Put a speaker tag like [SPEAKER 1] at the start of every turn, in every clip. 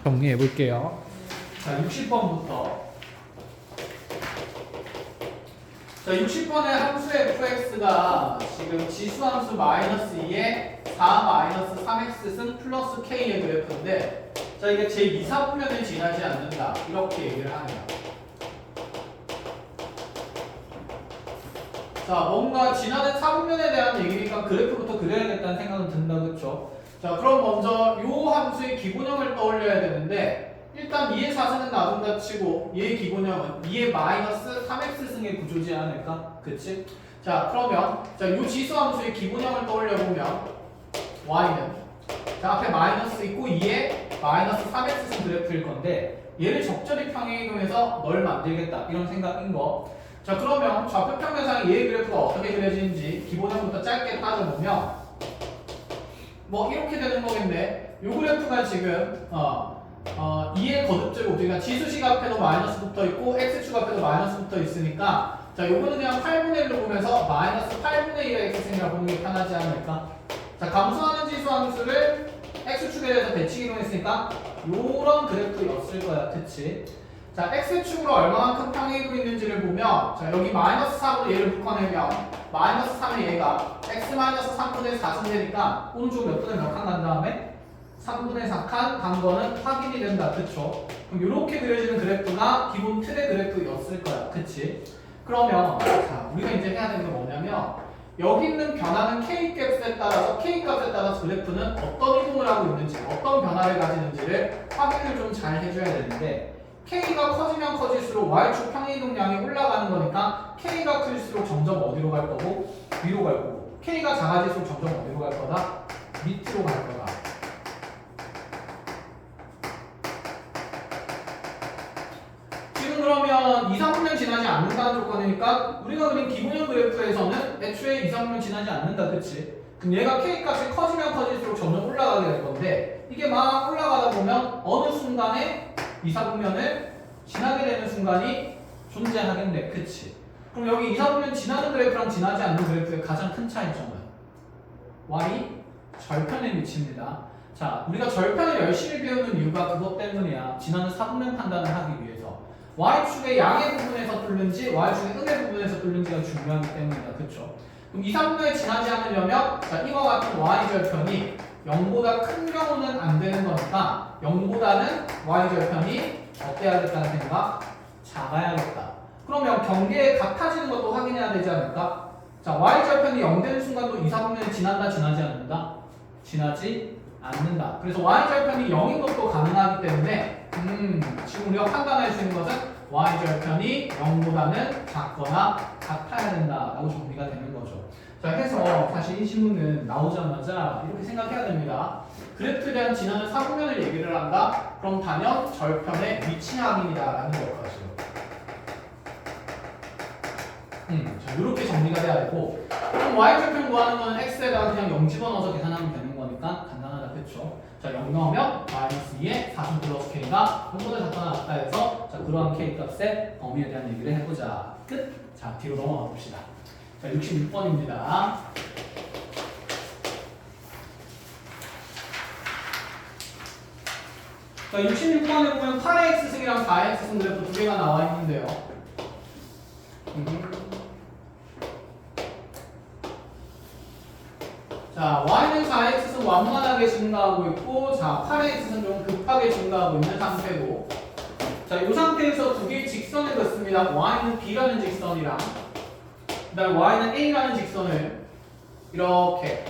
[SPEAKER 1] 정리해 볼게요. 자, 60번부터. 자, 60번의 함수 fx가 지금 지수함수 마이너스 2에 4 마이너스 3x 승 플러스 k의 그래프인데, 자, 이게 제 2사분면을 지나지 않는다, 이렇게 얘기를 하네요. 자, 뭔가 지나는 4분면에 대한 얘기니까 그래프부터 그려야겠다는 생각은 든다, 그쵸? 자, 그럼 먼저 요 함수의 기본형을 떠올려야 되는데, 일단 2의 4승은 놔둔다 치고 얘의 기본형은 2의 마이너스 3x승의 구조지 않을까? 그치? 자, 그러면 요 지수함수의 기본형을 떠올려보면 y는 자, 앞에 마이너스 있고 2의 마이너스 3x승 그래프일 건데, 얘를 적절히 평행이동해서 널 만들겠다, 이런 생각인 거. 자, 그러면 좌표 평면상의 얘의 그래프가 어떻게 그려지는지 기본형부터 짧게 따져보면 뭐 이렇게 되는 거겠네. 요 그래프가 지금 2의 거듭제곱, 그러니까 지수식 앞에도 마이너스 붙어 있고 x축 앞에도 마이너스 붙어 있으니까, 자, 요거는 그냥 8분의 1로 보면서 마이너스 8분의 1의 x승이라고 보는 게 편하지 않을까? 자, 감소하는 지수 함수를 x축에 대해서 대칭 이동했으니까 요런 그래프였을 거야, 그치? 자, x축으로 얼마만큼 평행이동 있는지를 보면, 자, 여기 마이너스 3으로 얘를 묶어내면 마이너스 3의 얘가 x 마이너스 3분의 4승 되니까 오른쪽 몇 분의 몇 칸 간 다음에 3분의 4칸 간 거는 확인이 된다, 그쵸? 그럼 이렇게 그려지는 그래프가 기본 틀의 그래프였을 거야, 그치? 그러면 자, 우리가 이제 해야 되는 게 뭐냐면, 여기 있는 변화는 k값에 따라서 그래프는 어떤 이동을 하고 있는지, 어떤 변화를 가지는지를 확인을 좀 잘 해줘야 되는데, k가 커지면 커질수록 y축 평행이동량이 올라가는 거니까 k가 클수록 점점 어디로 갈 거고? 위로 갈 거고, k가 작아질수록 점점 어디로 갈 거다? 밑으로 갈 거다. 지금 그러면 2, 3분면 지나지 않는다는 조건이니까 우리가 그린 기본형 그래프에서는 애초에 2, 3분면 지나지 않는다, 그치? 그럼 얘가 k 값이 커지면 커질수록 점점 올라가게 될 건데, 이게 막 올라가다 보면 어느 순간에 2, 4분면을 지나게 되는 순간이 존재하겠네, 그치? 그럼 여기 2, 4분면 지나는 그래프랑 지나지 않는 그래프의 가장 큰 차이점은 y 절편의 위치입니다. 자, 우리가 절편을 열심히 배우는 이유가 그것 때문이야. 지나는 4분면 판단을 하기 위해서 y축의 양의 부분에서 뚫는지 y축의 음의 부분에서 뚫는지가 중요하기 때문이다, 그쵸? 그럼 2, 3분면에 지나지 않으려면, 자, 이와 같은 y절편이 0보다 큰 경우는 안 되는 거니까 0보다는 y절편이 어때야겠다는 생각? 작아야겠다. 그러면 경계에 같아지는 것도 확인해야 되지 않을까? 자, y절편이 0 되는 순간도 2, 4분면이 지난다, 지나지 않는다? 지나지 않는다. 그래서 y절편이 0인 것도 가능하기 때문에 지금 우리가 판단할 수 있는 것은 y절편이 0보다는 작거나 같아야 된다라고 정리가 되는 거죠. 자, 해서 사실 이 질문은 나오자마자 이렇게 생각해야 됩니다. 그래프에 대한 지나는 4분면을 얘기를 한다? 그럼 단연 절편의 위치 확인이다라는 것까지요. 자, 이렇게 정리가 돼야 되고, 그럼 y절편 구하는 건 x에다가 그냥 0 집어넣어서 계산하면 되는 거니까 간단하다, 그쵸? 자, 0 넣으면 마이너스 2에 4승 플러스 k가 0보다 작거나 같다 해서, 자, 그러한 k 값의 범위에 대한 얘기를 해보자. 끝! 자, 뒤로 넘어가 봅시다. 자, 66번입니다. 자, 66번에 보면 8x승이랑 4x승 그래프 두 개가 나와 있는데요. 자, y는 4x승 완만하게 증가하고 있고, 자, 8x승 좀 급하게 증가하고 있는 상태고, 자, 이 상태에서 두 개의 직선을 그었습니다. y는 b라는 직선이랑 그 다음에 y는 a라는 직선을 이렇게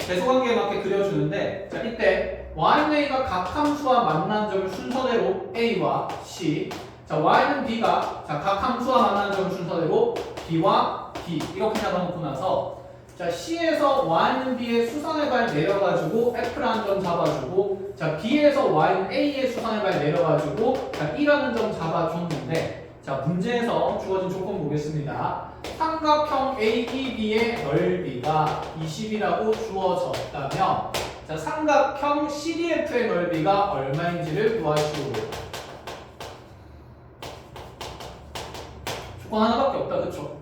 [SPEAKER 1] 배수관계에 맞게 그려주는데, 자, 이때 y는 a가 각 함수와 만난 점을 순서대로 a와 c, 자, y는 b가 자, 각 함수와 만난 점을 순서대로 b와 d 이렇게 잡아놓고 나서, 자, C에서 Y는 B의 수선의 발 내려가지고 F라는 점 잡아주고, 자, B에서 Y는 A의 수선의 발 내려가지고, 자, E라는 점 잡아줬는데, 자, 문제에서 주어진 조건 보겠습니다. 삼각형 AEB의 넓이가 20이라고 주어졌다면, 자, 삼각형 CDF의 넓이가 얼마인지를 구하시오. 조건 하나밖에 없다, 그쵸?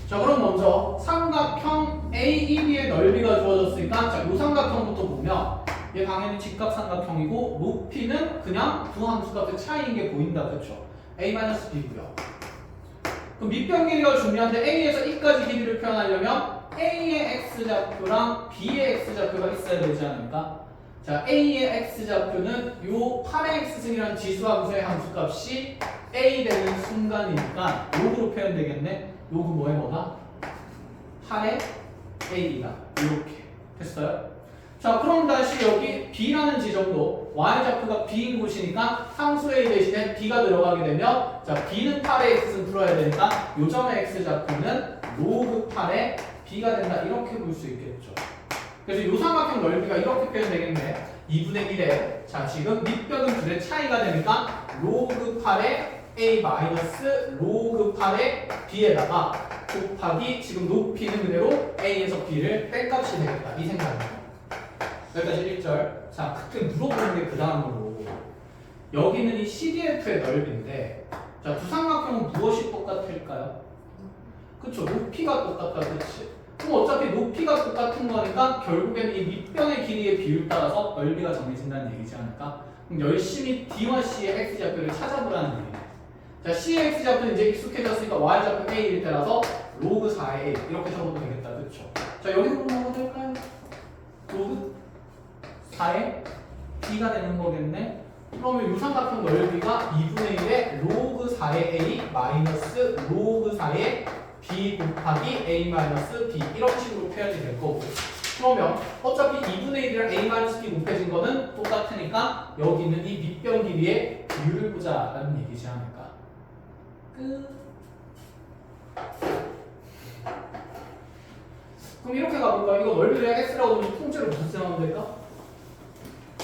[SPEAKER 1] 자, 그럼 먼저 삼각형 AEB의 넓이가 주어졌으니까, 자, 이 삼각형부터 보면 얘 당연히 직각삼각형이고 높이는 그냥 두 함수값의 차이인 게 보인다. 그쵸? a-b고요. 그럼 밑변 길이가 중요한데 a에서 e까지 길이를 표현하려면 a의 x좌표랑 b의 x좌표가 있어야 되지 않을까? 자, a의 x좌표는 요 8의 x승이라는 지수함수의 함수값이 a 되는 순간이니까 로그로 표현되겠네. 로그 뭐에 뭐다? 8의 a이다. 이렇게 됐어요? 자, 그럼 다시 여기 b라는 지점도 y좌표가 b인 곳이니까 함수 a 대신에 b가 들어가게 되면 자, b는 8의 x승 풀어야 되니까 요 점의 x좌표는 로그 8의 b가 된다. 이렇게 볼 수 있겠죠. 그래서 요 삼각형 넓이가 이렇게 표현되겠네. 2분의 1에 자, 지금 밑변은 둘의 차이가 되니까 로그 8의 a 마이너스 로그 8의 b에다가 곱하기 지금 높이는 그대로 a에서 b를 뺄 값이 되겠다. 이 생각입니다. 여기까지 1절. 자, 그때 물어보는 게 그 다음으로 여기는 이 CDF의 넓이인데 자, 두 삼각형은 무엇이 똑같을까요? 그쵸, 높이가 똑같다. 그치? 그럼 어차피 높이가 똑같은 거니까 결국에는 이 밑변의 길이의 비율 따라서 넓이가 정해진다는 얘기지 않을까? 그럼 열심히 D와 C의 X좌표를 찾아보라는 얘기네. 자, C의 X좌표는 이제 익숙해졌으니까 Y좌표 A일 때라서 로그 4의 A 이렇게 적어도 되겠다. 그쵸? 자, 여기서 뭐가 될까요? 로그 4의 B가 되는 거겠네? 그러면 이 삼각형 넓이가 2분의 1의 로그 4의 A 마이너스 로그 4의 B 곱하기 A 마이너스 B 이런 식으로 표현이 될 거고 그러면 어차피 2분의 1이랑 A 마이너스 B 곱해진 거는 똑같으니까 여기는 이 밑변 길이의 비율을 보자라는 얘기지 않을까? 그럼 이렇게 가볼까? 이거 넓이를 X라고 하면 통째로 무슨 생각하면 될까?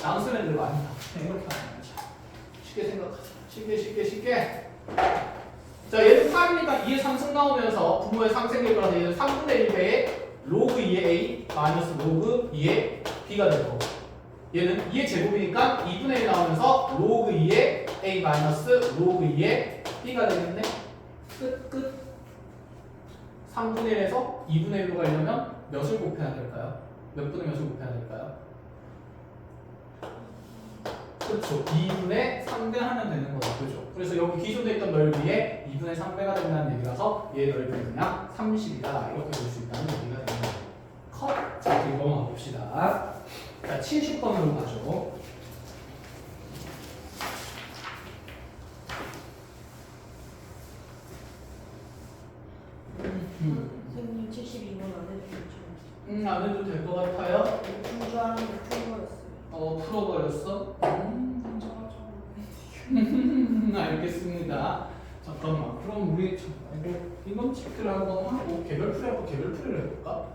[SPEAKER 1] 낭수맨들 아니다. 이렇게 하면 되죠. 쉽게 생각하자. 쉽게. 자, 얘는 8이니까 2의 3승 나오면서 분모의 3 생길 거라서 얘는 3분의 1배의 로그 2의 A 마이너스 로그 2의 B가 될 거고 얘는 2의 제곱이니까 2분의 1 나오면서 로그 2의 A 마이너스 로그 2의 B가 되겠네. 끝. 3분의 1에서 2분의 1로 가려면 몇을 곱해야 될까요? 몇 분의 몇을 곱해야 될까요? 그렇죠. 2분의 3배 하면 되는 거죠. 그죠? 그래서 여기 기존에 있던 넓이에 2분의 3배가 된다는 얘기라서 얘 넓이는 그냥 30이다. 이렇게 볼 수 있다는 얘기가 되는 거예요. 컷! 자, 이거 넘어가 봅시다. 자, 70번으로 가죠.
[SPEAKER 2] 선생님 72번 안 해주셨죠?
[SPEAKER 1] 안 해도 될 것 같아요.
[SPEAKER 2] 줄 알았는데 풀어버렸어요.
[SPEAKER 1] 풀어버렸어? 알겠습니다. 잠깐만. 그럼 우리 이건 체크를 한번 하고 개별풀이를 해볼까?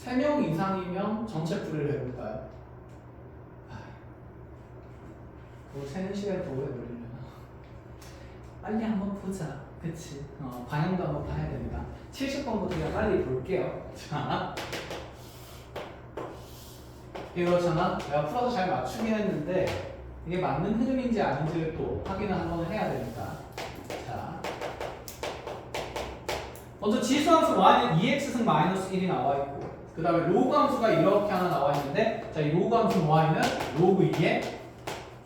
[SPEAKER 1] 3명 이상이면 전체 풀이를 해볼까요? 그거 세는 시간이 더 오래 걸리려나? 빨리 한번 보자. 그치? 방향도 한번 봐야 됩니다. 70번부터 그냥 빨리 볼게요. 자. 이렇잖아. 내가 풀어서 잘 맞추긴 했는데 이게 맞는 흐름인지 아닌지를 또 확인을 한번 해야 되니까. 자, 먼저 지수함수 y는 2x승 마이너스 1이 나와 있고 그 다음에 로그 함수가 이렇게 하나 나와 있는데 자, 이 로그 함수 y는 로그 2의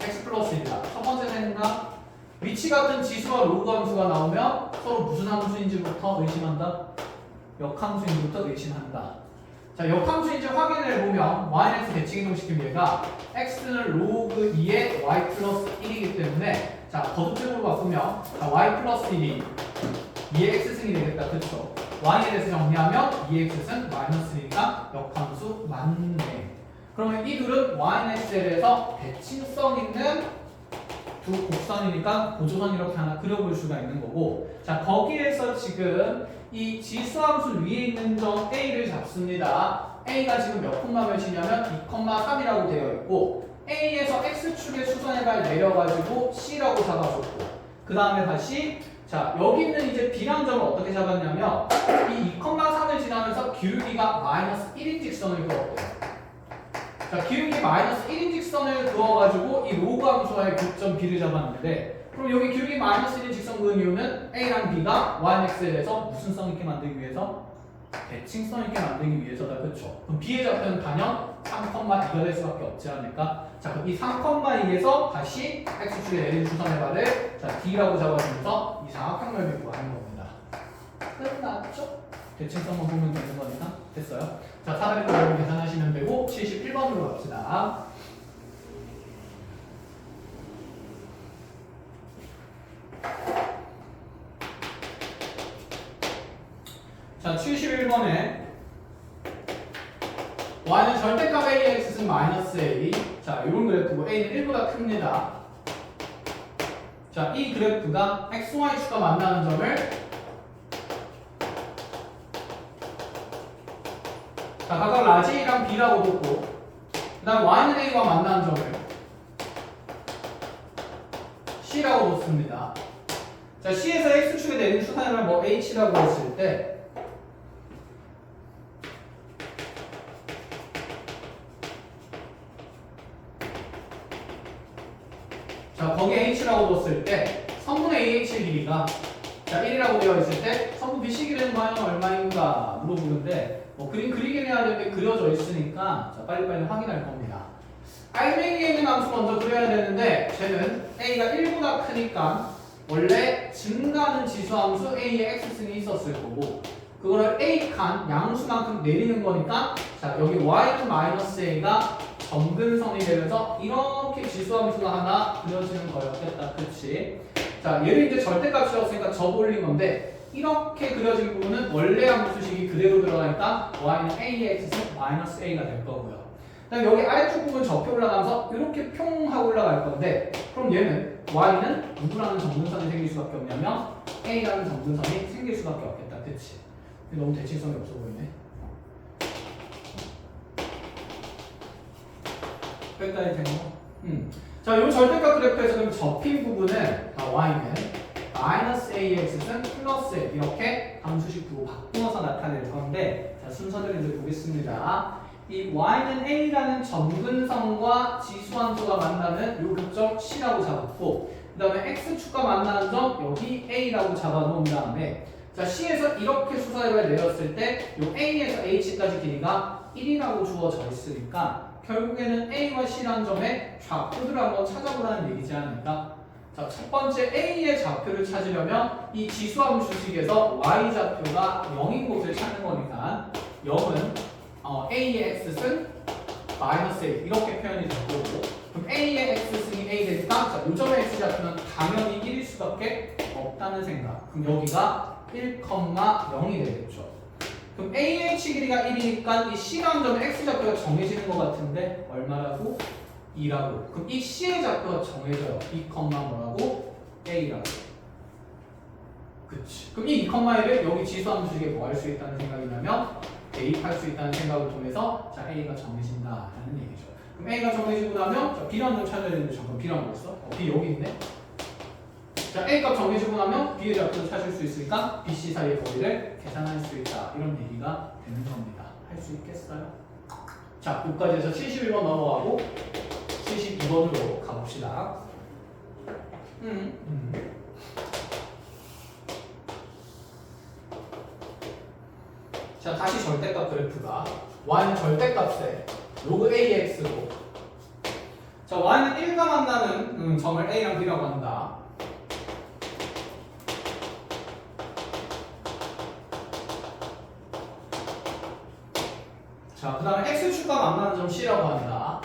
[SPEAKER 1] x 플러스 1이다. 첫 번째 생각 위치 같은 지수와 로그 함수가 나오면 서로 무슨 함수인지부터 의심한다. 역함수인지부터 의심한다. 자, 역함수인지 확인을 해보면 yx 대칭이동시키면 얘가 x는 로그 2의 y 플러스 1이기 때문에 자, 거듭적으로 바꾸면 자, y 플러스 1이 2의 x승이 되겠다. 그쵸? y에 대해서 정리하면 2x승 마이너스 1이니까 역함수 맞네. 그러면 이 둘은 yx에 대해서 대칭성 있는 두 곡선이니까 고조선 이렇게 하나 그려볼 수가 있는 거고 자, 거기에서 지금 이 지수함수 위에 있는 점 A를 잡습니다. A가 지금 몇 콤마 몇이냐면 2,3이라고 되어 있고 A에서 X축의 수선해발 내려가지고 C라고 잡아줬고 그 다음에 다시 자, 여기 있는 이제 B라는 점을 어떻게 잡았냐면 이 2,3을 지나면서 기울기가 마이너스 1인 직선을 그었대요. 자, 기울기 마이너스 1인 직선을 그어가지고 이 로그 함수와의 교점 B를 잡았는데 그럼 여기 기울기 마이너스 1인 직선 그은 이유는 A랑 B가 y, x에 대해서 무슨 성 있게 만들기 위해서? 대칭성 있게 만들기 위해서다. 그쵸? 그럼 B의 좌표는 단연 3,2가 될 수밖에 없지 않을까? 자, 그럼 이 3,2에서 다시 X축에 내린 주선의 발을 자, D라고 잡아주면서 이 사각형을 구하는 겁니다. 끝났죠? 대칭성만 보면 되는 거니까 됐어요. 자, 사다리 여러분 계산하시면 되고 71번으로 갑시다. 자, 71번에 y는 절대값 a의 x는 마이너스 a. 자, 이런 그래프고 a는 1보다 큽니다. 자, 이 그래프가 x, y 축과 만나는 점을 자, 각각 라지 a랑 b라고 뒀고 그 다음 y는 a와 만나는 점을 c라고 뒀습니다. 자, c에서 x축에 내린 추산을 뭐 h라고 했을 때 자, 거기에 h라고 뒀을 때 선분의 ah의 길이가 자 1이라고 되어 있을 때 선분 BC 길이는 과연 얼마인가 물어보는데 뭐 그림 그리긴 해야 되는데 그려져 있으니까 자 빨리빨리 확인할 겁니다. 알맹이에 있는 함수 먼저 그려야 되는데 쟤는 a가 1보다 크니까 원래 증가하는 지수함수 a의 x승이 있었을 거고 그거를 a 칸 양수만큼 내리는 거니까 자 여기 y는 마이너스 a가 점근선이 되면서 이렇게 지수함수가 하나 그려지는 거였겠다. 그치? 자, 얘를 이제 절대값이었으니까 접어 올린 건데 이렇게 그려진 부분은 원래 함수식이 그대로 들어가니까 y는 a의 x는 마이너스 a가 될 거고요. 그다음 여기 아래쪽 부분 접혀 올라가면서 이렇게 평 하고 올라갈 건데 그럼 얘는 y는 누구라는 점근선이 생길 수밖에 없냐면 a라는 점근선이 생길 수밖에 없겠다. 그치? 너무 대칭성이 없어 보이네. 여기까지 된 거. 자, 이 절대값 그래프에서 그럼 접힌 부분은 y는 마이너스 ax는 플러스 a 이렇게 함수식으로 바꾸어서 나타낼 건데 자, 순서대로 이제 보겠습니다. 이 y는 a라는 점근선과 지수함수가 만나는 요 교점 c라고 잡았고 그 다음에 x축과 만나는 점 여기 a라고 잡아놓은 다음에 자 c에서 이렇게 수사를 내렸을 때 요 a에서 h까지 길이가 1이라고 주어져 있으니까 결국에는 A와 C라는 점의 좌표들을 한번 찾아보라는 얘기지 않을까? 자, 첫 번째 A의 좌표를 찾으려면 이 지수함수식에서 Y 좌표가 0인 곳을 찾는 거니까 0은 A의 X승 마이너스 A 이렇게 표현이 될 거고 그럼 A의 X승이 A 되니까 자, 요 점의 X 좌표는 당연히 1일 수밖에 없다는 생각. 그럼 여기가 1,0이 되겠죠. 그럼 AH 길이가 1이니까 이 C라는 점의 X좌표가 정해지는 것 같은데 얼마라고? 2라고. 그럼 이 C의 좌표가 정해져요. 2, 뭐라고? A라고. 그치. 그럼 이 2,1을 여기 지수함수식에 뭐 할 수 있다는 생각이냐면 대입할 수 있다는 생각을 통해서 자 A가 정해진다라는 얘기죠. 그럼 A가 정해지고 나면 자 B라는 점 찾아야 되는데 잠깐 B란 뭐였어? B 여기 있네. 자, A값 정해지고 나면 B의 좌표를 찾을 수 있으니까 B, C 사이의 거리를 계산할 수 있다. 이런 얘기가 되는 겁니다. 할 수 있겠어요? 자, 여기까지 해서 71번 넘어가고 72번으로 가봅시다. 자, 다시 절대값 그래프가 y는 절대값에 로그 AX로 자, y는 1과 만나는 점을 A랑 B라고 한다. 자, 그 다음에 X축과 만나는 점 C라고 합니다.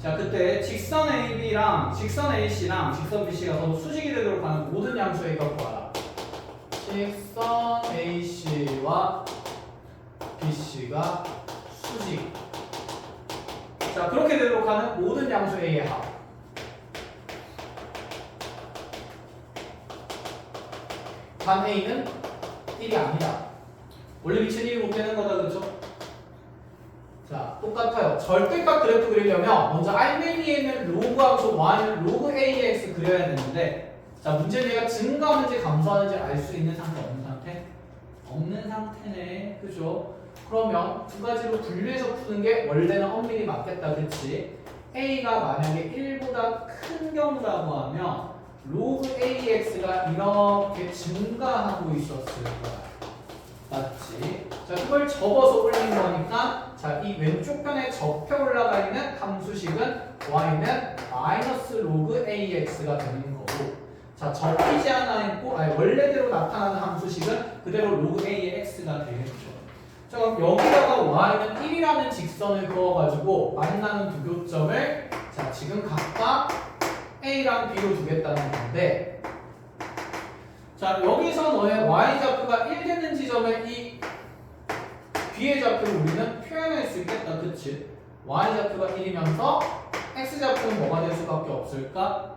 [SPEAKER 1] 자, 그때 직선 AB랑 직선 AC랑 직선 BC가 서로 수직이 되도록 하는 모든 양수 A값 구하라. 직선 AC와 BC가 수직. 자, 그렇게 되도록 하는 모든 양수 A의 합. 단 A는 1이 아니다. 원래 미천 1이 못 되는 거다, 그렇죠? 자, 똑같아요. 절대값 그래프 그리려면 먼저 알맹이에 있는 로그 함수 y는 로그 ax 그려야 되는데 자, 문제는 얘가 증가하는지 감소하는지 알 수 있는 상태 없는 상태? 없는 상태네. 그죠? 그러면 두 가지로 분류해서 푸는 게 원래는 엄밀히 맞겠다. 그치? a가 만약에 1보다 큰 경우라고 하면 로그 AX가 이렇게 증가하고 있었을 거야. 맞지? 자, 그걸 접어서 올린 거니까 자, 이 왼쪽 편에 접혀 올라가 있는 함수식은 y는 마이너스 로그 AX가 되는 거고, 자, 접히지 않아 있고 원래대로 나타나는 함수식은 그대로 로그 AX가 되겠죠. 자, 그럼 여기다가 y는 1이라는 직선을 그어가지고 만나는 두 교점을 자, 지금 각각 a랑 b로 두겠다는 건데, 자, 여기서 너의 y좌표가 1 되는 지점에 이 b의 좌표를 우리는 표현할 수 있겠다. 그치? y좌표가 1이면서 x좌표는 뭐가 될 수밖에 없을까?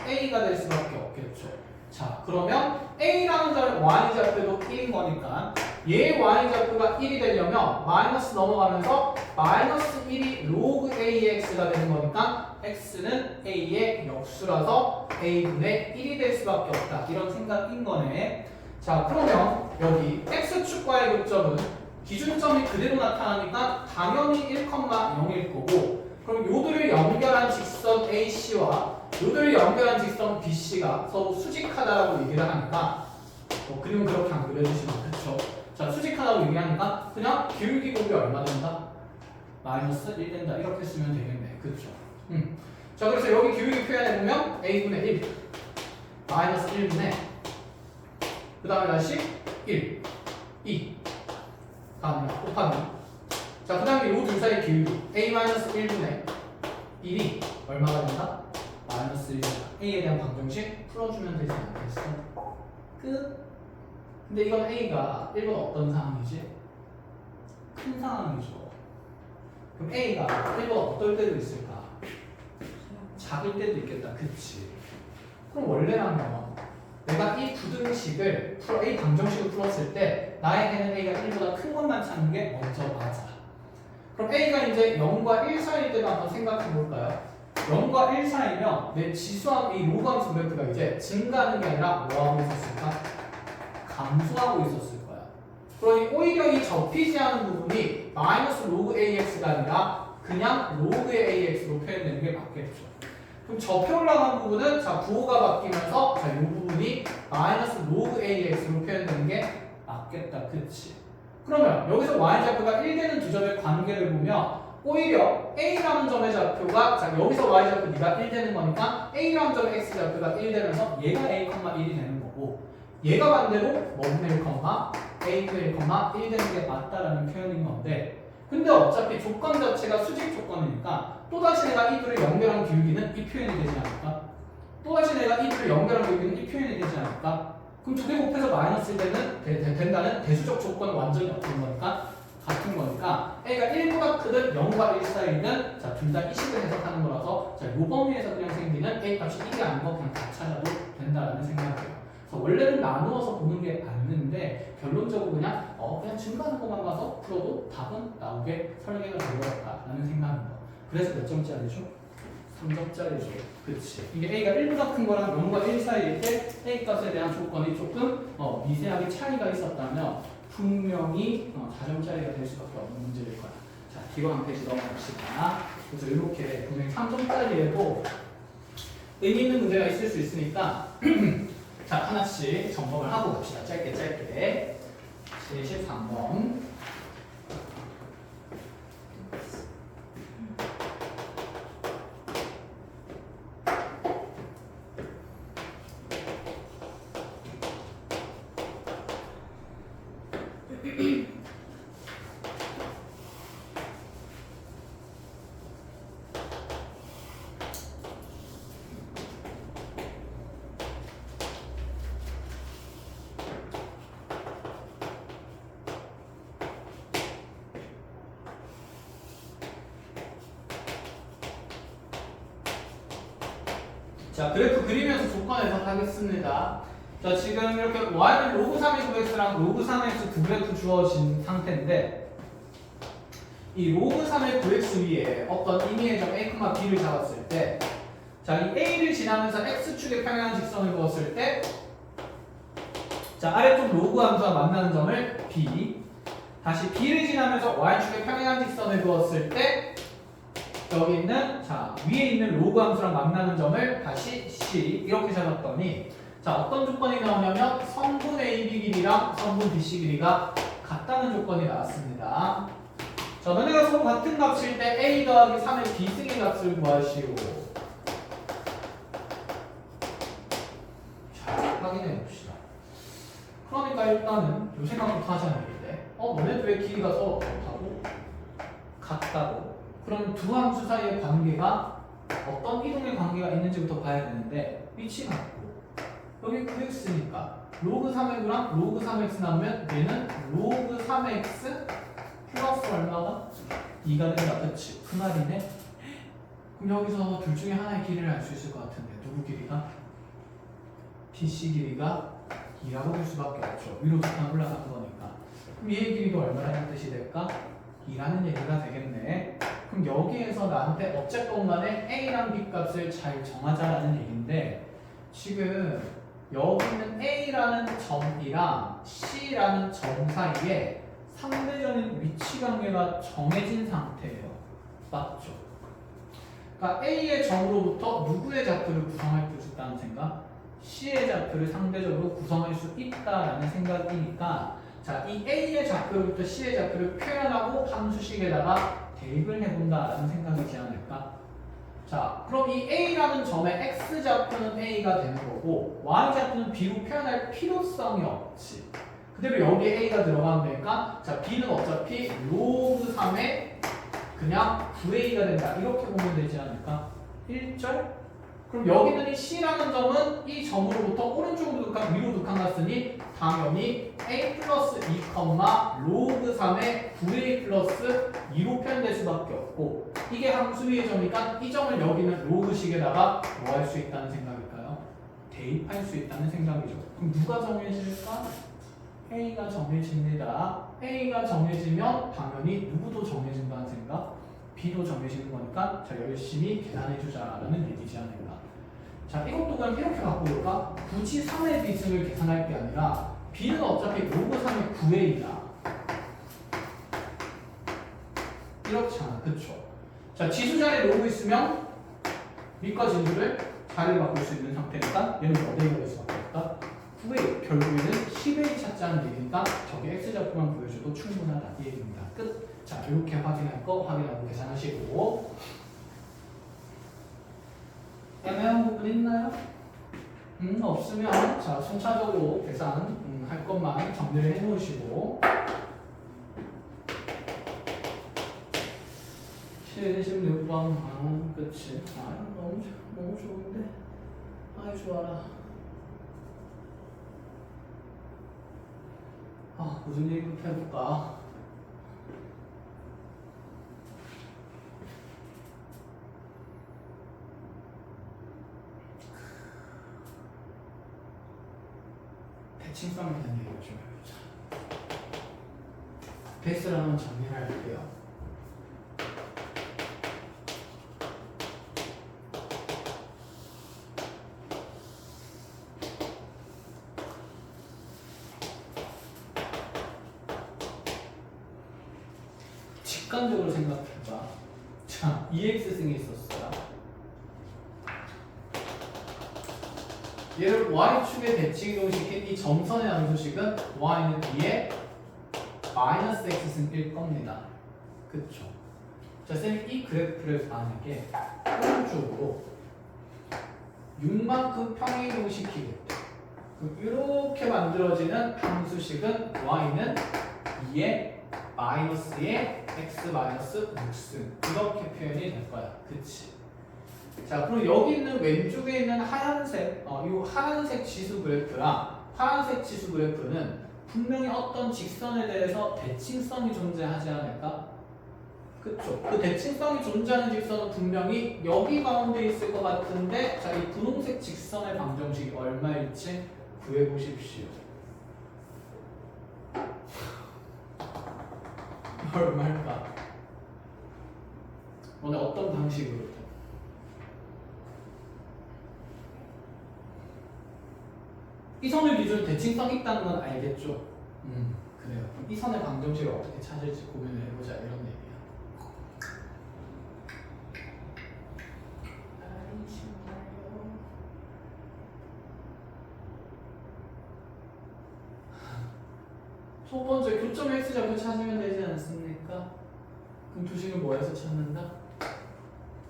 [SPEAKER 1] a가 될 수밖에 없겠죠. 자, 그러면 a라는 점의 y좌표도 1인 거니까 얘 y좌표가 1이 되려면 마이너스 넘어가면서 마이너스 1이 로그 ax가 되는 거니까 x는 a의 역수라서 a분의 1이 될 수밖에 없다. 이런 생각인 거네. 자, 그러면 여기 x축과의 교점은 기준점이 그대로 나타나니까 당연히 1,0일 거고, 그럼 요들을 연결한 직선 AC와 요들을 연결한 직선 BC가 서로 수직하다라고 얘기를 하니까 그림은 그렇게 안 그려주시면 그쵸? 자, 수직하다고 얘기하니까 그냥 기울기 곱이 얼마 된다? 마이너스 1 된다. 이렇게 쓰면 되겠네. 그쵸? 자, 그래서 여기 기울기 표현해보면 A분의 1 마이너스 1분의 그 다음에 다시 1 2 다음에 곱하기, 자, 그 다음에 요 둘 사이 기울기 A-1분의 1이 얼마가 된다? 마이너스 1이다. A에 대한 방정식 풀어주면 되지 않겠어? 끝. 근데 이건 A가 1보다 어떤 상황이지? 큰 상황이죠. 그럼 A가 1보다 어떨 때도 있을까? 작을 때도 있겠다. 그치? 그럼 원래라면 내가 이 부등식을 A 방정식을 풀었을 때 나에게는 A가 1보다 큰 것만 찾는 게 먼저 맞아. 그럼 A가 이제 0과 1 사이일 때도 한번 생각해 볼까요? 0과 1 사이면 내 지수함 이 로그함수 그래프가 이제 증가하는 게 아니라 뭐하고 있었을까? 감소하고 있었을 거야. 그러니 오히려 이 접히지 않은 부분이 마이너스 로그 AX가 아니라 그냥 로그의 AX로 표현되는 게 맞겠죠. 그럼 접혀 올라간 부분은 자, 부호가 바뀌면서 자, 이 부분이 마이너스 로그 AX로 표현되는 게 맞겠다. 그치? 그러면 여기서 y좌표가 1 되는 두 점의 관계를 보면 오히려 A라는 점의 좌표가 자, 여기서 y좌표 네가 1 되는 거니까 A라는 점의 x좌표가 1 되면서 얘가 A,1이 되는 거고, 얘가 반대로 뭐분의 1, A분의 1, 1 되는 게 맞다라는 표현인 건데, 근데 어차피 조건 자체가 수직 조건이니까 또다시 내가 이 둘을 연결한 기울기는 이 표현이 되지 않을까? 또다시 내가 이 둘을 연결한 기울기는 이 표현이 되지 않을까? 그럼 두 개 곱해서 마이너스 1 된다는 대수적 조건은 완전히 어떤 거니까? 같은 거니까 A가 1보다 크든 0과 1 사이는 자, 둘 다 이식을 해석하는 거라서 자, 요 범위에서 그냥 생기는 A 값이 1이 아닌 거 그냥 다 찾아도 된다라는 생각이에요. 그래서 원래는 나누어서 보는 게 맞는데 결론적으로 그냥 증가하는 것만 봐서 풀어도 답은 나오게 설계가 된 것 같다라는 생각인 거. 그래서 몇 점짜리죠? 3점짜리죠. 그치. 이게 A가 1보다 큰 거랑 0과 1 사이일 때 A 값에 대한 조건이 조금 미세하게 차이가 있었다면 분명히 4점짜리가 될 수밖에 없는 문제일 거야. 자, 뒤로 한 페이지 넘어갑시다. 그래서 이렇게 분명히 3점짜리에도 의미 있는 문제가 있을 수 있으니까 자, 하나씩 점검을 하고 갑시다. 짧게 73번. 자, 그래프 그리면서 조건 해석하겠습니다. 자, 지금 이렇게 y는 로그 3의 9x랑 로그 3x 두 그래프 주어진 상태인데 이 로그 3의 9x 위에 어떤 임의의 점 a, b를 잡았을 때 자, 이 a를 지나면서 x축의 평행한 직선을 그었을 때 자, 아래쪽 로그 함수와 만나는 점을 b, 다시 b를 지나면서 y축의 평행한 직선을 그었을 때 여기 있는 자 위에 있는 로그 함수랑 만나는 점을 다시 C 이렇게 잡았더니 자 어떤 조건이 나오냐면 성분 AB 길이랑 성분 BC 길이가 같다는 조건이 나왔습니다. 자 너네가 서로 같은 값일 때 A 더하기 3의 비승의 값을 구하시오. 자 확인해 봅시다. 그러니까 일단은 요 생각부터 하자는 얘기인데 너네들의 길이가 서로 같다고 그럼 두 함수 사이의 관계가 어떤 이동의 관계가 있는지부터 봐야 되는데 위치 같고 여기 9x니까 로그 3x랑 로그 3x 나오면 얘는 로그 3x 플러스 얼마가? 2가 된다. 그치? 그 말이네. 그럼 여기서 둘 중에 하나의 길이를 알 수 있을 것 같은데 누구 길이가? BC 길이가 2라고 될 수밖에 없죠. 위로 두 칸 올라가는 거니까. 그럼 얘의 길이도 얼마라는 뜻이 될까? 2라는 얘기가 되겠네. 그럼 여기에서 나한테 어쨌건 간에 A랑 B 값을 잘 정하자라는 얘기인데 지금 여기 있는 A라는 점이랑 C라는 점 사이에 상대적인 위치 관계가 정해진 상태예요. 맞죠? 그러니까 A의 점으로부터 누구의 좌표를 구성할 수 있다는 생각? C의 좌표를 상대적으로 구성할 수 있다라는 생각이니까 자, 이 A의 좌표로부터 C의 좌표를 표현하고 함수식에다가 대입을 해본다라는 생각이지 않을까? 자, 그럼 이 A라는 점의 X좌표는 A가 되는 거고 Y좌표는 B로 표현할 필요성이 없지. 그대로 여기에 A가 들어가면 되니까 자, B는 어차피 로그 3의 그냥 9A가 된다. 이렇게 보면 되지 않을까? 1절? 그럼 여기 있는 이 C라는 점은 이 점으로부터 오른쪽으로 두 칸, 위로 두 칸 갔으니 당연히 A 플러스 2, 로그 3의 9A 플러스 2로 표현될 수밖에 없고 이게 함수 위의 점이니까 이 점을 여기는 로그식에다가 뭐 할 수 있다는 생각일까요? 대입할 수 있다는 생각이죠. 그럼 누가 정해질까? A가 정해집니다. A가 정해지면 당연히 누구도 정해진다는 생각? B도 정해지는 거니까 자 열심히 계산해주자라는 얘기지 않을까. 자 이것도 그럼 이렇게 바꿔볼까? 굳이 3의 비승을 계산할 게 아니라 B는 어차피 로그 3의 9A다. 이렇잖아. 그쵸? 자 지수 자리에 로그 있으면 밑과 진수를 자리를 바꿀 수 있는 상태니까 얘는 몇 A가 될 수밖에 없다? 9A. 결국에는 10A 찾자는 얘기니까 저게 X좌표만 보여줘도 충분하다. 이 얘기입니다. 끝. 자 이렇게 확인할 거 확인하고 계산하시고 애매한 부분 있나요? 없으면 자 순차적으로 계산 할 것만 정리를 해 놓으시고 76번 그치 너무 좋은데 아이 좋아라 무슨 얘기부터 해볼까? 대칭성에 대한 얘기를 좀 해보자. 베이스를 한번 정리를 할게요. 직관적으로 생각해봐. 자, EX승이 있었어요. 얘를 y축에 대칭이동시킨 이 점선의 함수식은 y는 b에 마이너스 x승일 겁니다. 그쵸? 자, 쌤이 이 그래프를 만약에 오른쪽으로 6만큼 평행이동시키겠다. 이렇게 만들어지는 함수식은 y는 2에 마이너스에 x 마이너스 6승 이렇게 표현이 될 거야. 그치? 자, 그리고 여기 있는 왼쪽에 있는 하얀색, 이 하얀색 지수 그래프랑 파란색 지수 그래프는 분명히 어떤 직선에 대해서 대칭성이 존재하지 않을까? 그쵸? 그 대칭성이 존재하는 직선은 분명히 여기 가운데 있을 것 같은데, 자, 이 분홍색 직선의 방정식이 얼마일지 구해보십시오. 얼마일까? 오늘 어떤 방식으로? 이 선을 기준으로 대칭성이 있다는 건 알겠죠? 그래요. 그럼 이 선의 방정식을 어떻게 찾을지 고민을 해보자 이런 얘기야. 첫 번째 교점 x좌표 찾으면 되지 않습니까? 그럼 두식을 뭐해서 찾는다?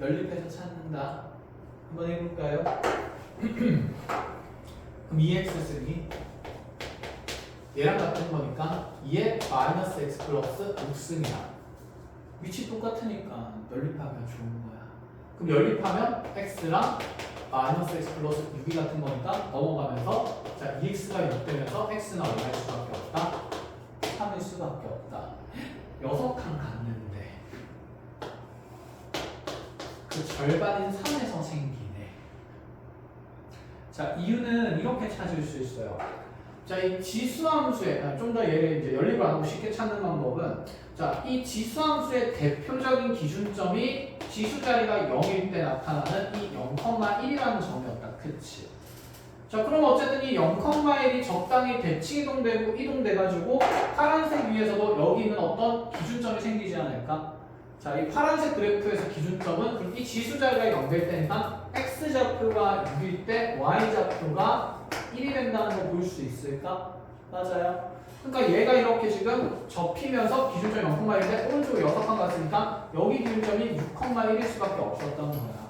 [SPEAKER 1] 연립해서 찾는다. 한번 해볼까요? 그럼 2x 쓰기 얘랑 같은 거니까 2의 마이너스 x 플러스 6승이야. 위치 똑같으니까 연립하면 좋은 거야. 그럼 연립하면 x랑 마이너스 x 플러스 6이 같은 거니까 넘어가면서 자 2x가 6 되면서 x는 얼마일 수밖에 없다? 3일 수밖에 없다. 6칸 갔는데 그 절반인 3에서 생기네. 자 이유는 이렇게 찾을 수 있어요. 자 이 지수함수의 좀 더 얘를 이제 연립을 안 하고 쉽게 찾는 방법은 자 이 지수함수의 대표적인 기준점이 지수 자리가 0일 때 나타나는 이 0,1이라는 점이었다. 그치? 자 그럼 어쨌든 이 0,1이 적당히 대칭 이동되고 이동돼가지고 파란색 위에서도 여기 있는 어떤 기준점이 생기지 않을까? 자 이 파란색 그래프에서 기준점은 그럼 이 지수 자리가 0될 때니까 x좌표가 6일 때 y좌표가 1이 된다는 거 볼 수 있을까? 맞아요. 그러니까 얘가 이렇게 지금 접히면서 기준점이 0,1인데 오른쪽으로 6칸 갔으니까 여기 기준점이 6,1일 수밖에 없었던 거야.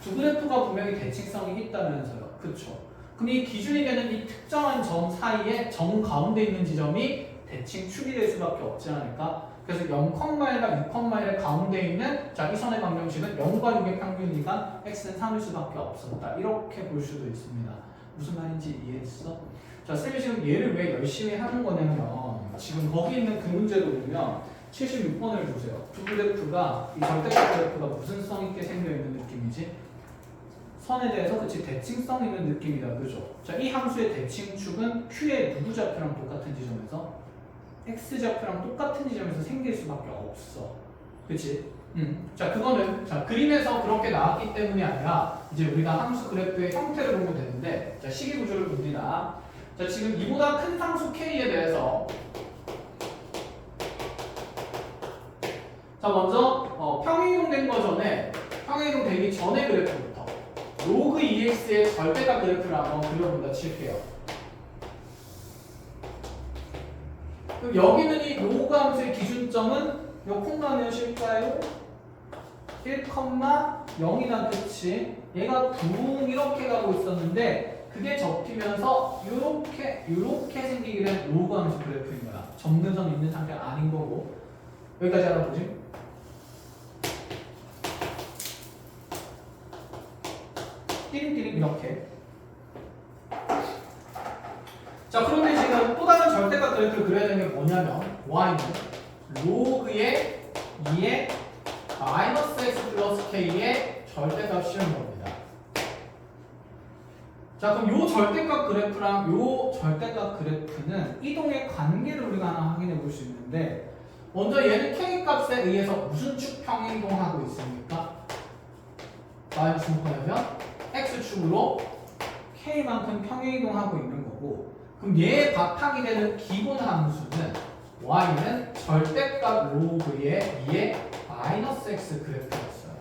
[SPEAKER 1] 두 그래프가 분명히 대칭성이 있다면서요. 그쵸? 그럼 이 기준이 되는 이 특정한 점 사이에 점 가운데 있는 지점이 대칭축이 될 수밖에 없지 않을까? 그래서 0,1과 6,1의 가운데 있는 자, 이 선의 방정식은 0과 6의 평균이니까 x는 3일 수밖에 없었다. 이렇게 볼 수도 있습니다. 무슨 말인지 이해했어? 자, 쌤이 지금 얘를 왜 열심히 하는 거냐면 지금 거기 있는 그 문제로 보면 76번을 보세요. 두 그래프가 이 절대값 그래프가 무슨 성 있게 생겨 있는 느낌이지? 선에 대해서 그치 대칭성 있는 느낌이다. 그죠? 자, 이 함수의 대칭축은 Q의 누구 좌표랑 똑같은 지점에서 x좌표랑 똑같은 지점에서 생길 수밖에 없어. 그치? 자, 그거는 자 그림에서 그렇게 나왔기 때문이 아니라 이제 우리가 함수 그래프의 형태를 보면 되는데 자 식이 구조를 봅니다. 자 지금 이보다 큰 상수 k에 대해서 자 먼저 평행이동된 거 전에 평행이동 되기 전의 그래프부터 로그 2x의 절대값 그래프를 한번 그려본다 칠게요. 그럼 여기는 이 로그 함수의 기준점은 요 콤마 몇일까요? 1,0이다. 그치? 얘가 둥 이렇게 가고 있었는데 그게 접히면서 요렇게 생기게 된 로그 함수 그래프인 거야. 점근선 있는 상태가 아닌 거고. 여기까지 알아보지? 띠링띠링 이렇게. 자 그런데 지금 또 다른 절대값 그래프를 그려야 되는 게 뭐냐면 y는 로그의 2의 마이너스 x 플러스 k의 절대값 씌우는 겁니다. 자 그럼 요 절대값 그래프랑 요 절대값 그래프는 이동의 관계를 우리가 하나 확인해 볼 수 있는데 먼저 얘는 k 값에 의해서 무슨 축 평행이동하고 있습니까? 마이너스 뭐냐면 x축으로 k만큼 평행이동하고 있는 거고 그럼 얘의 바탕이 되는 기본 함수는 y는 절대값 로그의 2의 마이너스 x 그래프였어요.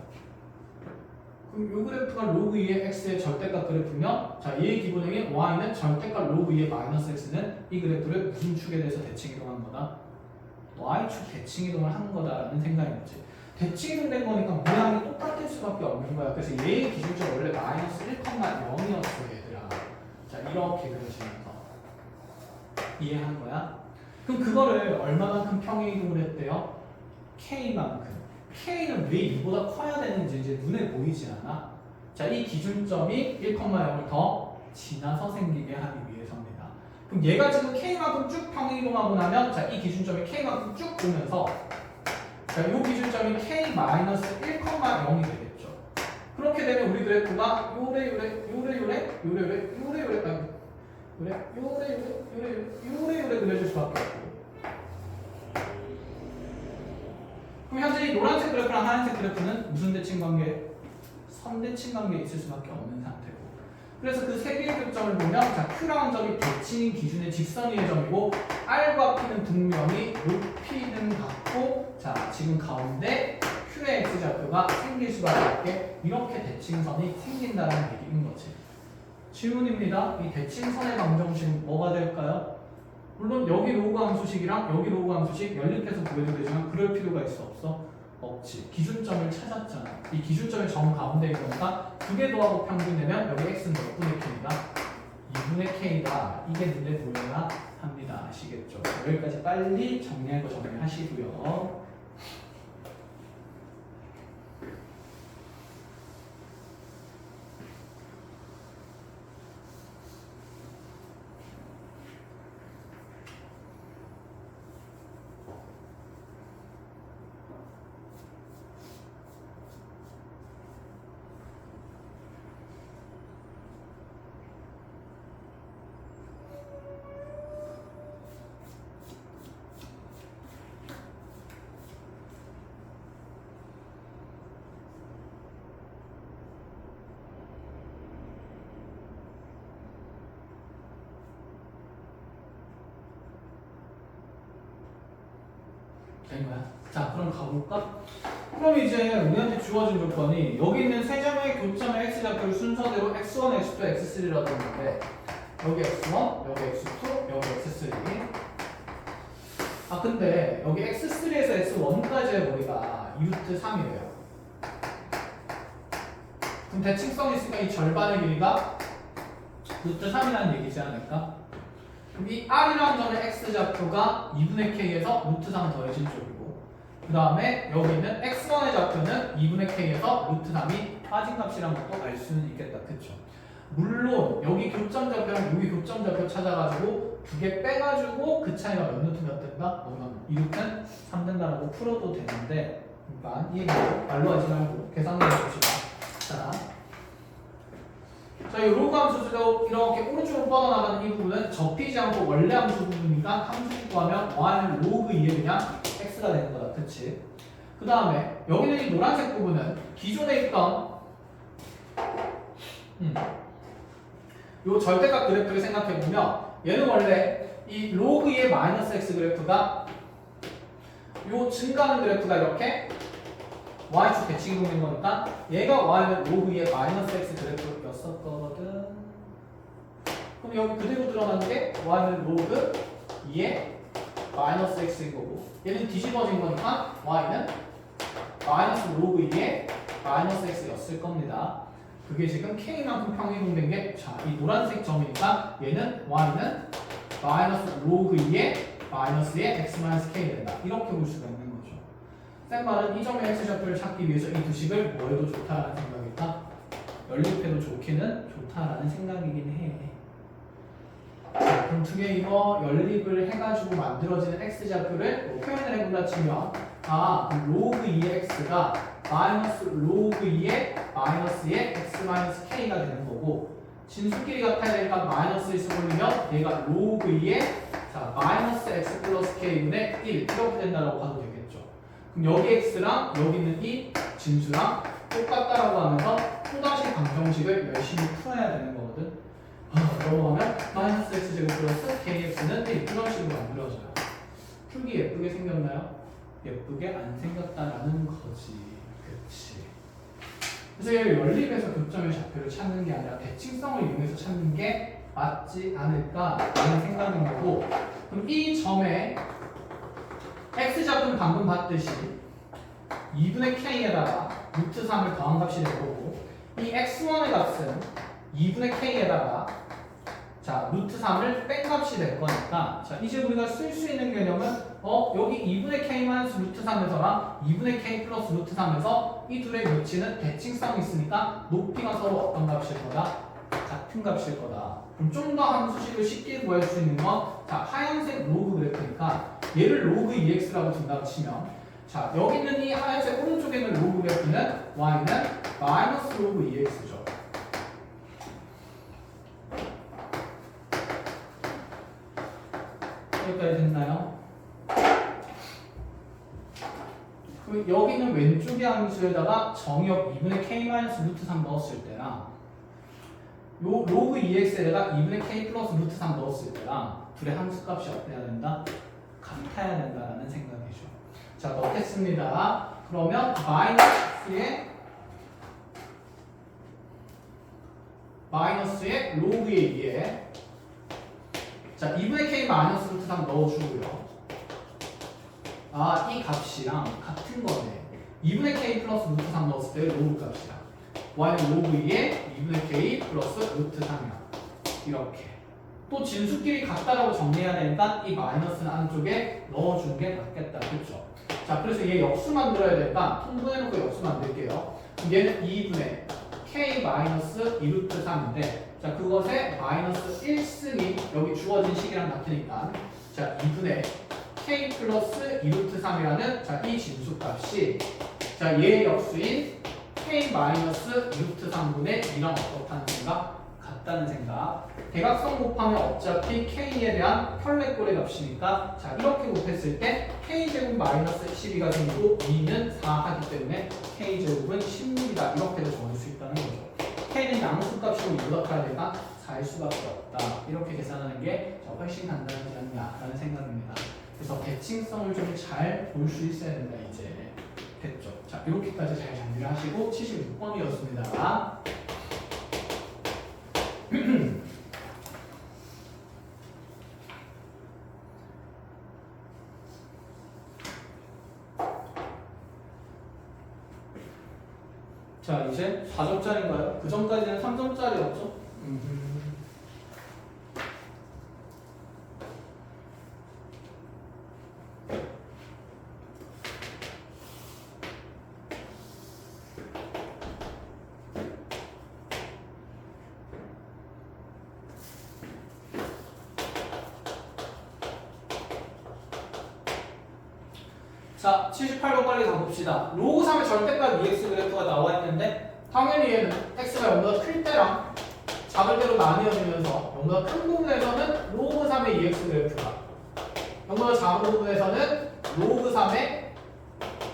[SPEAKER 1] 그럼 이 그래프가 로그 2의 x의 절대값 그래프면 자 얘의 기본형인 y는 절대값 로그 2의 마이너스 x는 이 그래프를 무슨 축에 대해서 대칭이동한 거다? y축 대칭이동을 한 거다라는 생각인 거지. 대칭이동된 거니까 모양이 똑같을 수밖에 없는 거야. 그래서 얘의 기준점 원래 마이너스 1,0이었어 얘들아. 자 이렇게 그려지면서 이해한 거야? 그럼 그거를 얼마만큼 평행이동을 했대요? K만큼. K는 왜 이보다 커야 되는지 이제 눈에 보이지 않아? 자, 이 기준점이 1,0을 더 지나서 생기게 하기 위해서입니다. 그럼 얘가 지금 K만큼 쭉 평행이동하고 나면 자, 이 기준점이 K만큼 쭉 오면서 자, 이 기준점이 K-1,0이 되겠죠. 그렇게 되면 우리 그래프가 요래 그려질 수밖에 없고 그럼 현재 이 노란색 그래프랑 하얀색 그래프는 무슨 대칭 관계? 선대칭 관계에 있을 수밖에 없는 상태고 그래서 그 세 개의 교점을 보면 자 Q라는 점이 대칭 기준의 직선의 점이고 R과 P는 분명히 높이는 같고 자 지금 가운데 Q의 X좌표가 생길 수밖에 없게 이렇게 대칭선이 생긴다는 얘기인 거지. 질문입니다. 이 대칭선의 방정식은 뭐가 될까요? 물론 여기 로그 함수식이랑 여기 로그 함수식 연립해서 구해도 되지만 그럴 필요가 있어 없어? 없지. 기준점을 찾았잖아. 이 기준점의 점 가운데 있으니까 두 개 더하고 평균 내면 여기 x는 몇 분의 k다? 2분의 k다. 이게 눈에 보여야 합니다. 아시겠죠? 여기까지 빨리 정리할 거 정리하시고요. 된 거야. 자, 그럼 가볼까? 그럼 이제 우리한테 주어진 조건이 여기 있는 세 점의 교점의 x좌표를 순서대로 x1, x2, x3라고 했는데 여기 x1, 여기 x2, 여기 x3. 아 근데 여기 x3에서 x1까지의 거리가 2루트 3이래요. 그럼 대칭성이 있으니까 이 절반의 길이가 루트 3이라는 얘기지 않을까? 그럼 이 r이라는 점의 x좌표가 2분의 k에서 루트 3 더해진 쪽이고 그 다음에 여기 있는 x1의 좌표는 2분의 k에서 루트 3이 빠진 값이라는 것도 알 수는 있겠다. 그쵸? 물론 여기 교점 좌표랑 여기 교점 좌표 찾아가지고 두 개 빼가지고 그 차이가 몇 루트 몇 된다? 2루트 3 된다라고 풀어도 되는데 그러니까 이 얘기 말로 하지 말고 계산을 해봅시다. 자, 이 로그 함수도 이렇게 오른쪽으로 뻗어나가는 이 부분은 접히지 않고 원래 함수 부분이니까 함수 구하면 y는 로그 2에 그냥 x가 되는 거다. 그치? 그 다음에 여기는 이 노란색 부분은 기존에 있던 요 절대값 그래프를 생각해보면 얘는 원래 이 로그 2의 마이너스 x 그래프가 요 증가하는 그래프가 이렇게 y축 대칭이 된 거니까 얘가 y는 로그 2의 마이너스 x 그래프였었거든. 그럼 여기 그대로 드러나는 게 y는 로그 2의 마이너스 x인 거고 얘는 뒤집어진 거니까 y는 마이너스 로그 2의 마이너스 x였을 겁니다. 그게 지금 k만큼 평이동된 게 자, 이 노란색 점이니까 얘는 y는 마이너스 로그 2의 마이너스의 x 마이너스 k 된다. 이렇게 볼 수가 있는 거죠. 쌤 말은 이 점의 x좌표를 찾기 위해서 이 두 식을 뭐 해도 좋다라는 생각이다. 연립해도 좋기는 좋다라는 생각이긴 해. 자, 그럼 두 개 이거 연립을 해가지고 만들어지는 x좌표를 표현을 해본다 치면 로그 2의 x가 마이너스 로그 2의 마이너스의 x 마이너스 k가 되는 거고 진수끼리 같아야 되니까 마이너스에서 올리면 얘가 로그 2의 마이너스 x 플러스 k분의 1 이렇게 된다라고 봐도 되겠죠. 그럼 여기 x랑 여기 있는 이 진수랑 똑같다라고 하면서 또다시 방정식을 열심히 풀어야 되는 거거든. 넘어가면 마이너스 x제곱 플러스 kx는 1 이런 식으로 만들어져요. 풀기 예쁘게 생겼나요? 예쁘게 안 생겼다라는 거지. 그치. 그래서 얘를 연립해서 교점의 좌표를 찾는 게 아니라 대칭성을 이용해서 찾는 게 맞지 않을까라는 생각인 거고 그럼 이 점에 x좌표는 방금 봤듯이 2분의 k에다가 루트 3을 더한 값이 될 거고 이 x1의 값은 2분의 k에다가 루트 3을 뺀 값이 될 거니까 이제 우리가 쓸 수 있는 개념은 여기 2분의 k 마이너스 루트 3에서랑 2분의 k 플러스 루트 3에서 이 둘의 위치는 대칭성이 있으니까 높이가 서로 어떤 값일 거다? 같은 값일 거다. 그럼 좀 더 함수식을 쉽게 구할 수 있는 건 하얀색 로그 그래프니까 얘를 로그 2x라고 둔다고 치면 여기 있는 이 하얀색 오른쪽에 있는 로그 그래프는 y는 마이너스 로그 2x죠. 여기까지 됐나요? 그럼 여기는 왼쪽의 함수에다가 정의역 2분의 k-루트 3 넣었을 때랑 요 로그 2x에다가 2분의 k 플러스 루트 3 넣었을 때랑 둘의 함수값이 어때야 된다? 같아야 된다라는 생각이죠. 자, 넣겠습니다. 그러면 마이너스의 로그 2에 자, 2분의 k 마이너스 루트 3 넣어주고요. 아, 이 값이랑 같은 거네. 2분의 k 플러스 루트 3 넣었을 때 로그 값이야. y는 로그 2에 2분의 k 플러스 루트 3이야. 이렇게. 또 진수끼리 같다라고 정리해야 되니까 이 마이너스는 안쪽에 넣어주는 게 낫겠다. 그렇죠? 자, 그래서 얘 역수 만들어야 되니까 통분해놓고 역수 만들게요. 얘는 2분의 k 마이너스 2루트 3인데 자, 그것에 마이너스 1승이 여기 주어진 식이랑 같으니까 자, 2분의 k 플러스 2루트 3이라는 자, 이 진수값이 자, 얘의 역수인 k 마이너스 2루트 3분의 2랑 어떻다는 생각? 같다는 생각. 대각선 곱하면 어차피 k에 대한 혈레꼴의 값이니까 자, 이렇게 곱했을 때 k제곱 마이너스 12가 생기고 2는 4 하기 때문에 k제곱은 16이다. 이렇게도 적을 수 있다는 거죠. k는 양수값이고 무력해야 되니까 4일 수밖에 없다. 이렇게 계산하는 게 훨씬 간단하지 않냐라는 생각입니다. 그래서 대칭성을 좀 잘 볼 수 있어야 된다. 이제 됐죠. 자, 이렇게까지 잘 정리를 하시고 76번이었습니다. 자, 이제 4점짜리인가요? 그 전까지는 3점짜리였죠? 자, 78번 빨리 가봅시다. 로그 3의 절대값 EX 그래프가 나와 있는데 당연히 얘는 x가 0보다 클 때랑 작을 때로 나뉘어지면서 0보다 큰 부분에서는 로그 3의 EX 그래프가 0보다 작은 부분에서는 로그 3의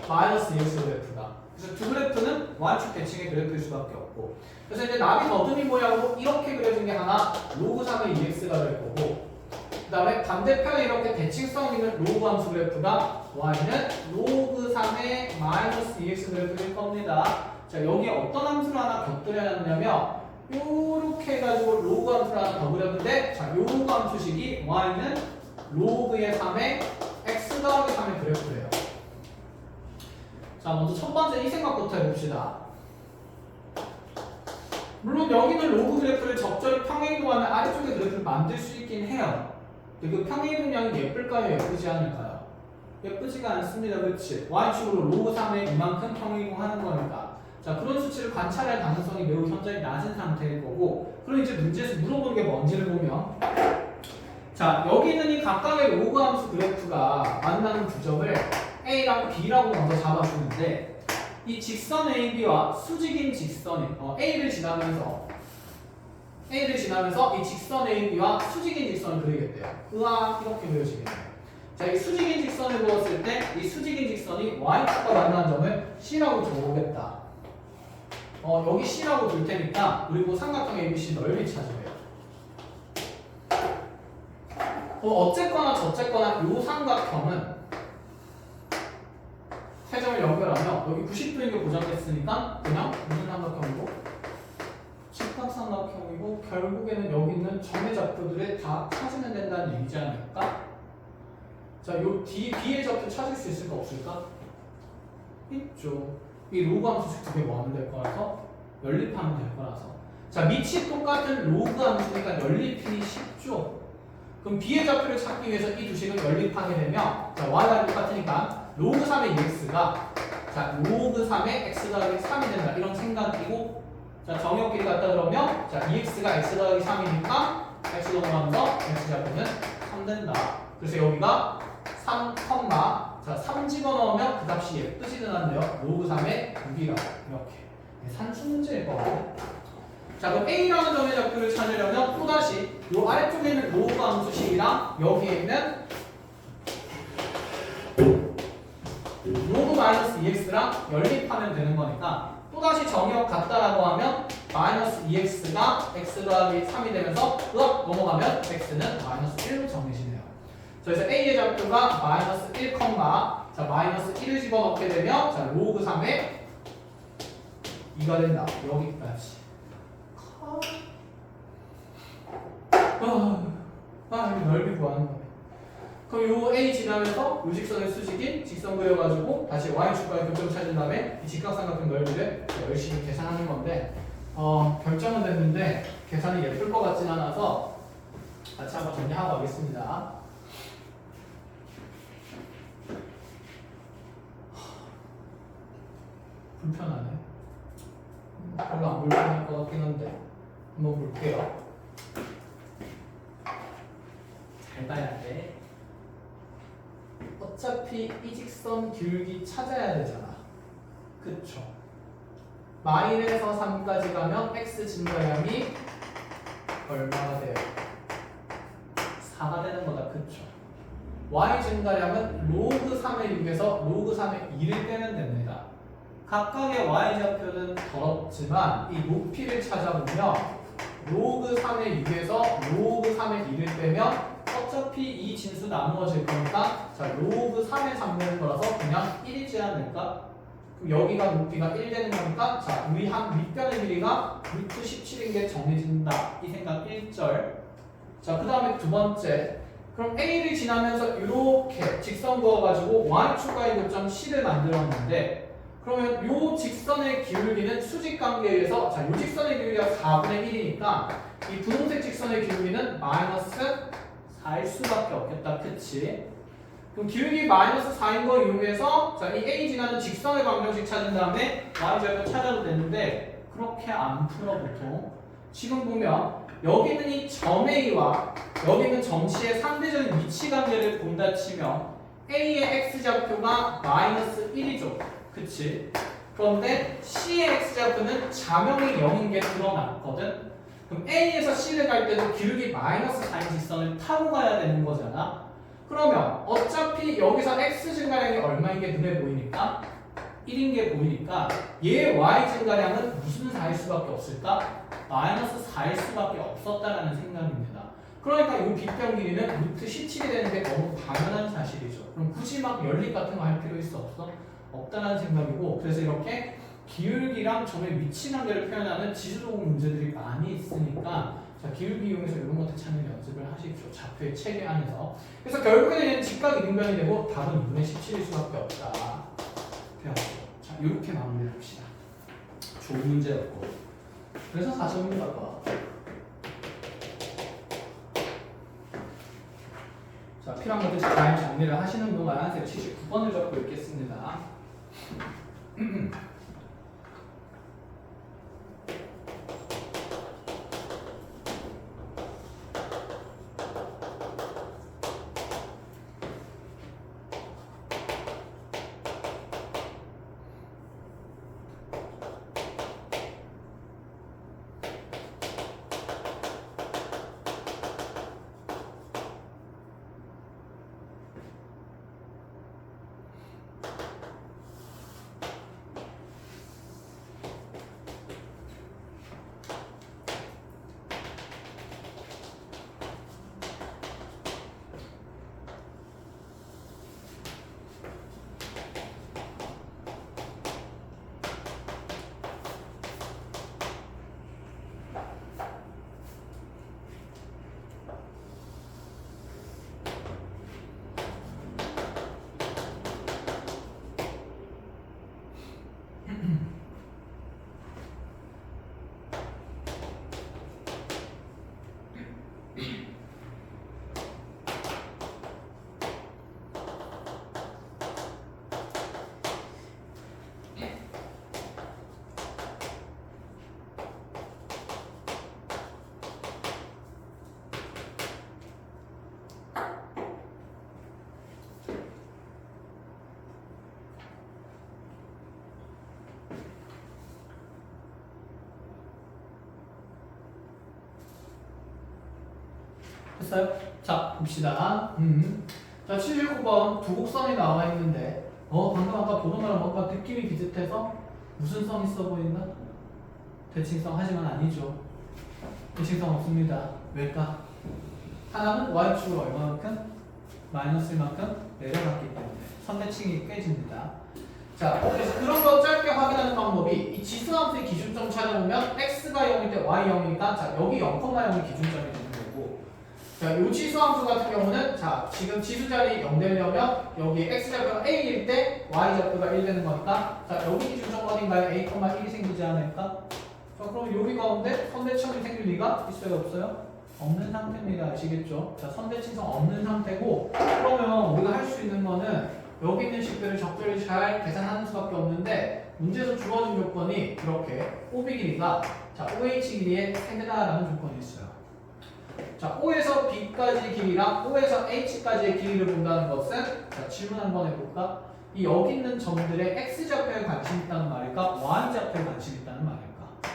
[SPEAKER 1] 마이너스 EX 그래프가 그래서 두 그래프는 Y축 대칭의 그래프일 수밖에 없고 그래서 이제 나비 더듬이 모양으로 이렇게 그려진 게 하나 로그 3의 EX가 될 거고 그 다음에 반대편에 이렇게 대칭성 있는 로그 함수 그래프가 y는 로그 3의 마이너스 2x 그래프일 겁니다. 자, 여기에 어떤 함수를 하나 곁들여놨냐면 요렇게 해가지고 로그 함수를 하나 더 그렸는데 자, 요 로그 함수식이 y는 로그의 3의 x 더하기 3의 그래프래요. 자, 먼저 첫 번째 이 생각부터 해봅시다. 물론 여기는 로그 그래프를 적절히 평행이동하면 아래쪽에 그래프를 만들 수 있긴 해요. 그 평행이동량이 예쁠까요? 예쁘지 않을까요? 예쁘지가 않습니다. 그렇지? Y축으로 로그 3에 이만큼 평행이동하는 거니까 자, 그런 수치를 관찰할 가능성이 매우 현저히 낮은 상태일 거고 그럼 이제 문제에서 물어보는 게 뭔지를 보면 자, 여기는 이 각각의 로그 함수 그래프가 만나는 부점을 A랑 B라고 먼저 잡아주는데 이 직선 AB와 수직인 직선이 A를 지나면서 이 직선 AB와 수직인 직선을 그리겠대요. 으악 이렇게 그려지겠네요. 자, 이 수직인 직선을 그었을 때 이 수직인 직선이 Y축과 만나는 점을 C라고 줘보겠다. 여기 C라고 둘 테니까 그리고 삼각형 ABC 넓이 찾으래요. 어쨌거나 저쨌거나 이 삼각형은 세 점을 연결하면 여기 90도인 게 고정됐으니까 그냥 무슨 삼각형이고? 직각삼각형이고 결국에는 여기 있는 점의 좌표들을 다 찾으면 된다는 얘기지 않을까? 자, 요 B의 좌표 찾을 수 있을까 없을까? 있죠. 이 로그 함수 두 개 뭐 하면 될 거라서 연립하면 될 거라서 자, 밑이 똑같은 로그 함수니까 연립이 쉽죠. 그럼 B의 좌표를 찾기 위해서 이 두 식을 연립하게 되면 자, Y가 똑같으니까 로그 3의 EX가 자, 로그 3의 X 더하기 3이 된다 이런 생각이고 자, 정역끼리 같다 그러면 자, EX가 X 더하기 3이니까 X 넘어가면서 X 좌표는 3 된다. 그래서 여기가 3, 자, 3 집어넣으면 그 값이 예쁘지는 않네요. 로그 3의 6이라고 이렇게 산수 문제일 거거든요. 자, 그럼 A라는 점의 좌표를 찾으려면 또다시 요 아래쪽에 있는 로그 함수식이랑 여기에 있는 로그 마이너스 2x랑 연립하면 되는 거니까 또다시 정역 같다라고 하면 마이너스 2x가 x 더하기 3이 되면서 으악 넘어가면 x는 마이너스 1로 정해지네요. 그래서 A의 좌표가 마이너스 1, 자, 마이너스 1을 집어넣게 되면 자, 로그 3의 2가 된다. 여기까지. 여기 넓이 구하는 거네. 그럼 요 A 지나면서 요 직선의 수직인 직선 그려가지고 다시 Y축과의 교점 찾은 다음에 이 직각삼각형 넓이를 열심히 계산하는 건데 결정은 됐는데 계산이 예쁠 것 같진 않아서 같이 한번 정리하고 가겠습니다. 불편하네. 별로 안 불편할 것 같긴 한데 한번 볼게요. 잘 봐야 돼. 어차피 이 직선 기울기 찾아야 되잖아. 그쵸? 마일에서 3까지 가면 x 증가량이 얼마가 돼요? 4가 되는 거다. 그쵸? y 증가량은 로그 3의 6에서 로그 3의 2를 빼면 됩니다. 각각의 y좌표는 더럽지만 이 높이를 찾아보면 로그 3의 6에서 로그 3의 2를 빼면 어차피 이 진수 나누어질 거니까 자 로그 3의 3 되는 거라서 그냥 1이지 않을까? 그럼 여기가 높이가 1 되는 거니까 자 우리 한 밑변의 길이가 루트 17인 게 정해진다. 이 생각 1절. 자 그 다음에 두 번째. 그럼 A를 지나면서 이렇게 직선 그어가지고 Y축과의 교점 C를 만들었는데 그러면 요 직선의 기울기는 수직관계에 의해서 자 요 직선의 기울기가 4분의 1이니까 이 분홍색 직선의 기울기는 마이너스 4일 수밖에 없겠다. 그치? 그럼 기울기 마이너스 4인 거 이용해서 자, 이 A 지나는 직선의 방정식 찾은 다음에 Y좌표 찾아도 되는데 그렇게 안 풀어 보통. 지금 보면 여기 있는 이 점 A와 여기 있는 점 C의 상대적인 위치 관계를 본다 치면 A의 X좌표가 마이너스 1이죠. 그치? 그런데 C의 X좌표는 자명이 0인 게 드러났거든? 그럼 A에서 C를 갈 때도 기울기 마이너스 4인 직선을 타고 가야 되는 거잖아. 그러면 어차피 여기서 X 증가량이 얼마인 게 눈에 보이니까 1인 게 보이니까 얘 Y 증가량은 무슨 4일 수밖에 없을까? 마이너스 4일 수밖에 없었다라는 생각입니다. 그러니까 이 빗변 길이는 루트 17이 되는 게 너무 당연한 사실이죠. 그럼 굳이 막 연립 같은 거 할 필요 있어 없어? 없다라는 생각이고 그래서 이렇게 기울기랑 점의 위치 관계를 표현하는 지수도구 문제들이 많이 있으니까 자 기울기 이용해서 이런 것들 찾는 연습을 하십시오. 좌표의 체계 안에서. 그래서 결국에는 직각 이등변이 되고 답은 2분의 17일 수밖에 없다. 배웠죠. 자 이렇게 마무리 합시다. 좋은 문제였고 그래서 4점입니다. 자 필요한 것들 잘 정리를 하시는 동안 제가 79번을 적고 있겠습니다. 됐어요? 자 봅시다. 자 79번 두 곡선이 나와 있는데 방금 아까 보는 거랑 뭔가 느낌이 비슷해서 무슨 성 있어 보인다? 대칭성 하지만 아니죠. 대칭성 없습니다. 왜일까? 하나는 y축으로 얼마만큼? 마이너스 1만큼 내려갔기 때문에 선대칭이 깨집니다. 자, 그래서 그런 거 짧게 확인하는 방법이 이 지수함수의 기준점 찾아보면 x가 0일 때 y 0이니까 자 여기 0,0이 기준점이 되는 거고 자, 요 지수함수 같은 경우는 자, 지금 지수 자리 0 되려면 여기 x좌표가 a일 때 y좌표가 1 되는 거니까 자, 여기 기준점 어딘가에 a, 1이 생기지 않을까? 자, 그럼 여기 가운데 선대칭이 생길 리가 있어요, 없어요? 없는 상태입니다. 아시겠죠? 자, 선대칭성 없는 상태고 그러면 우리가 할 수 있는 거는 여기 있는 식들을 적절히 잘 계산하는 수밖에 없는데 문제에서 주어진 조건이 이렇게 OB 길이가 자, OH 길이의 3배다라는 조건이 있어요. 자, O에서 B까지 길이랑 O에서 H까지의 길이를 본다는 것은 자, 질문 한번 해볼까? 이 여기 있는 점들의 X좌표에 관심 있다는 말일까? Y좌표에 관심 있다는 말일까?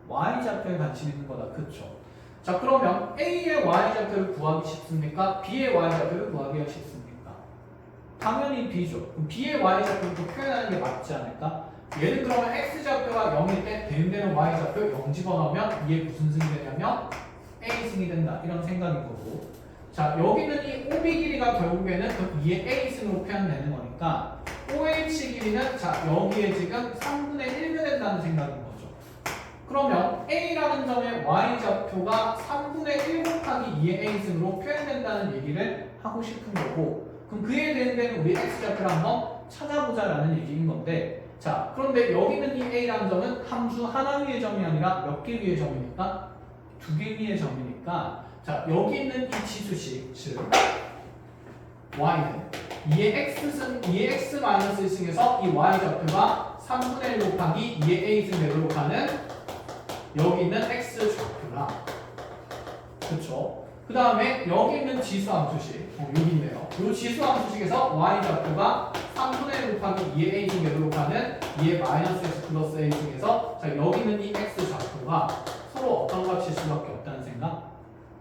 [SPEAKER 1] Y좌표에 관심 있는 거다. 그쵸? 자, 그러면 A의 Y좌표를 구하기 쉽습니까? B의 Y좌표를 구하기가 쉽습니까? 당연히 B죠. 그럼 B의 Y좌표를 또 표현하는 게 맞지 않을까? 얘는 그러면 X좌표가 0일 때 대응되는 Y좌표 0 집어넣으면 이게 무슨 승이 되냐면 A승이 된다 이런 생각인 거고 자 여기는 이 OB 길이가 결국에는 그럼 2의 A승으로 표현되는 거니까 OH 길이는 자 여기에 지금 3분의 1가 된다는 생각인 거죠. 그러면 A라는 점의 Y좌표가 3분의 1 곱하기 2의 A승으로 표현된다는 얘기를 하고 싶은 거고 그럼 그에 대응되는 우리 X좌표를 한번 찾아보자라는 얘기인 건데 자 그런데 여기는 이 A라는 점은 함수 하나 위의 점이 아니라 몇 개 위의 점이니까? 2개 위의 점이니까 자 여기 있는 이 지수식 즉 y는 2의 x승 2의 x 마이너스 1승에서 이 y 좌표가 3분의 1 곱하기 2의 a승 되도록 하는 여기 있는 x 좌표라 그쵸? 그 다음에 여기 있는 지수 함수식 여기 있네요. 이 지수 함수식에서 y 좌표가 3분의 1 곱하기 2의 a승 되도록 하는 2의 마이너스 x 플러스 a승에서 자 여기 있는 이 x 좌표가 서로 어떤 값일 수밖에 없다는 생각?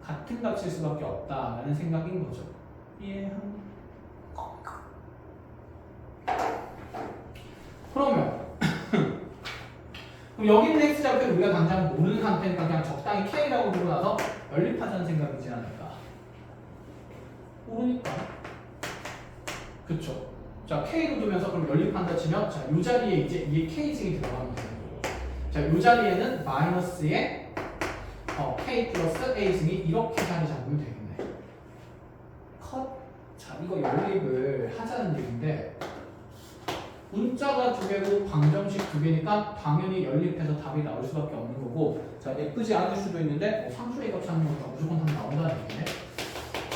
[SPEAKER 1] 같은 값일 수밖에 없다라는 생각인 거죠. 이해합니까? 그러면 그럼 여기 있는 x좌표를 우리가 당장 모르는 상태니까 그냥 적당히 k라고 두고 나서 연립하자는 생각이지 않을까? 모르니까 그쵸? 자 k로 두면서 그럼 연립한다 치면 자 이 자리에 이제 이게 k승이 들어가면 되는 거고 자이 자리에는 마이너스의 k 플러스 a승이 이렇게 자리 잡으면 되겠네. 컷. 자 이거 연립을 하자는 얘기인데 문자가 2개고 방정식 2개니까 당연히 연립해서 답이 나올 수밖에 없는 거고 자 예쁘지 않을 수도 있는데 상수의 값 찾는 거니까 무조건 답 나온다는 얘기네.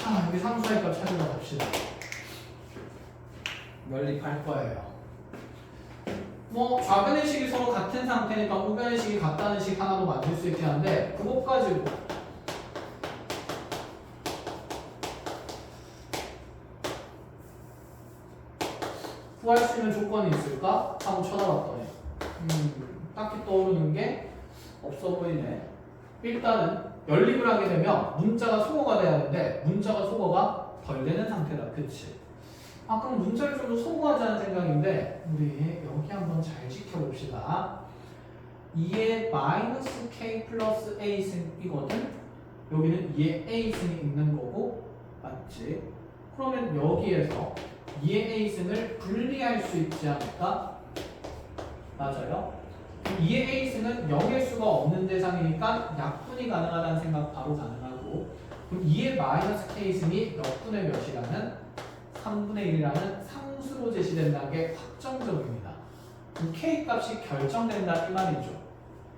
[SPEAKER 1] 자 여기 상수의 값 찾으러 갑시다. 연립할 거예요. 뭐 좌변의 식이 서로 같은 상태니까 우변의 식이 같다는 식 하나도 만들 수 있긴 한데 그것 가지고 구할 수 있는 조건이 있을까? 한번 쳐다봤더니 딱히 떠오르는 게 없어 보이네. 일단은 연립을 하게 되면 문자가 소거가 돼야 하는데 문자가 소거가 덜 되는 상태다. 그치? 아 그럼 문자를 좀 더 소거하자는 생각인데 우리 여기 한번 잘 지켜봅시다. 2의 마이너스 k 플러스 a승이거든? 여기는 2의 a승이 있는 거고 맞지? 그러면 여기에서 2의 a승을 분리할 수 있지 않을까? 맞아요? 2의 a승은 0일 수가 없는 대상이니까 약분이 가능하다는 생각 바로 가능하고 그럼 2의 마이너스 k승이 몇 분의 몇이라는 3분의 1이라는 상수로 제시된다는 게 확정적입니다. 그럼 k 값이 결정된다 이 말이죠.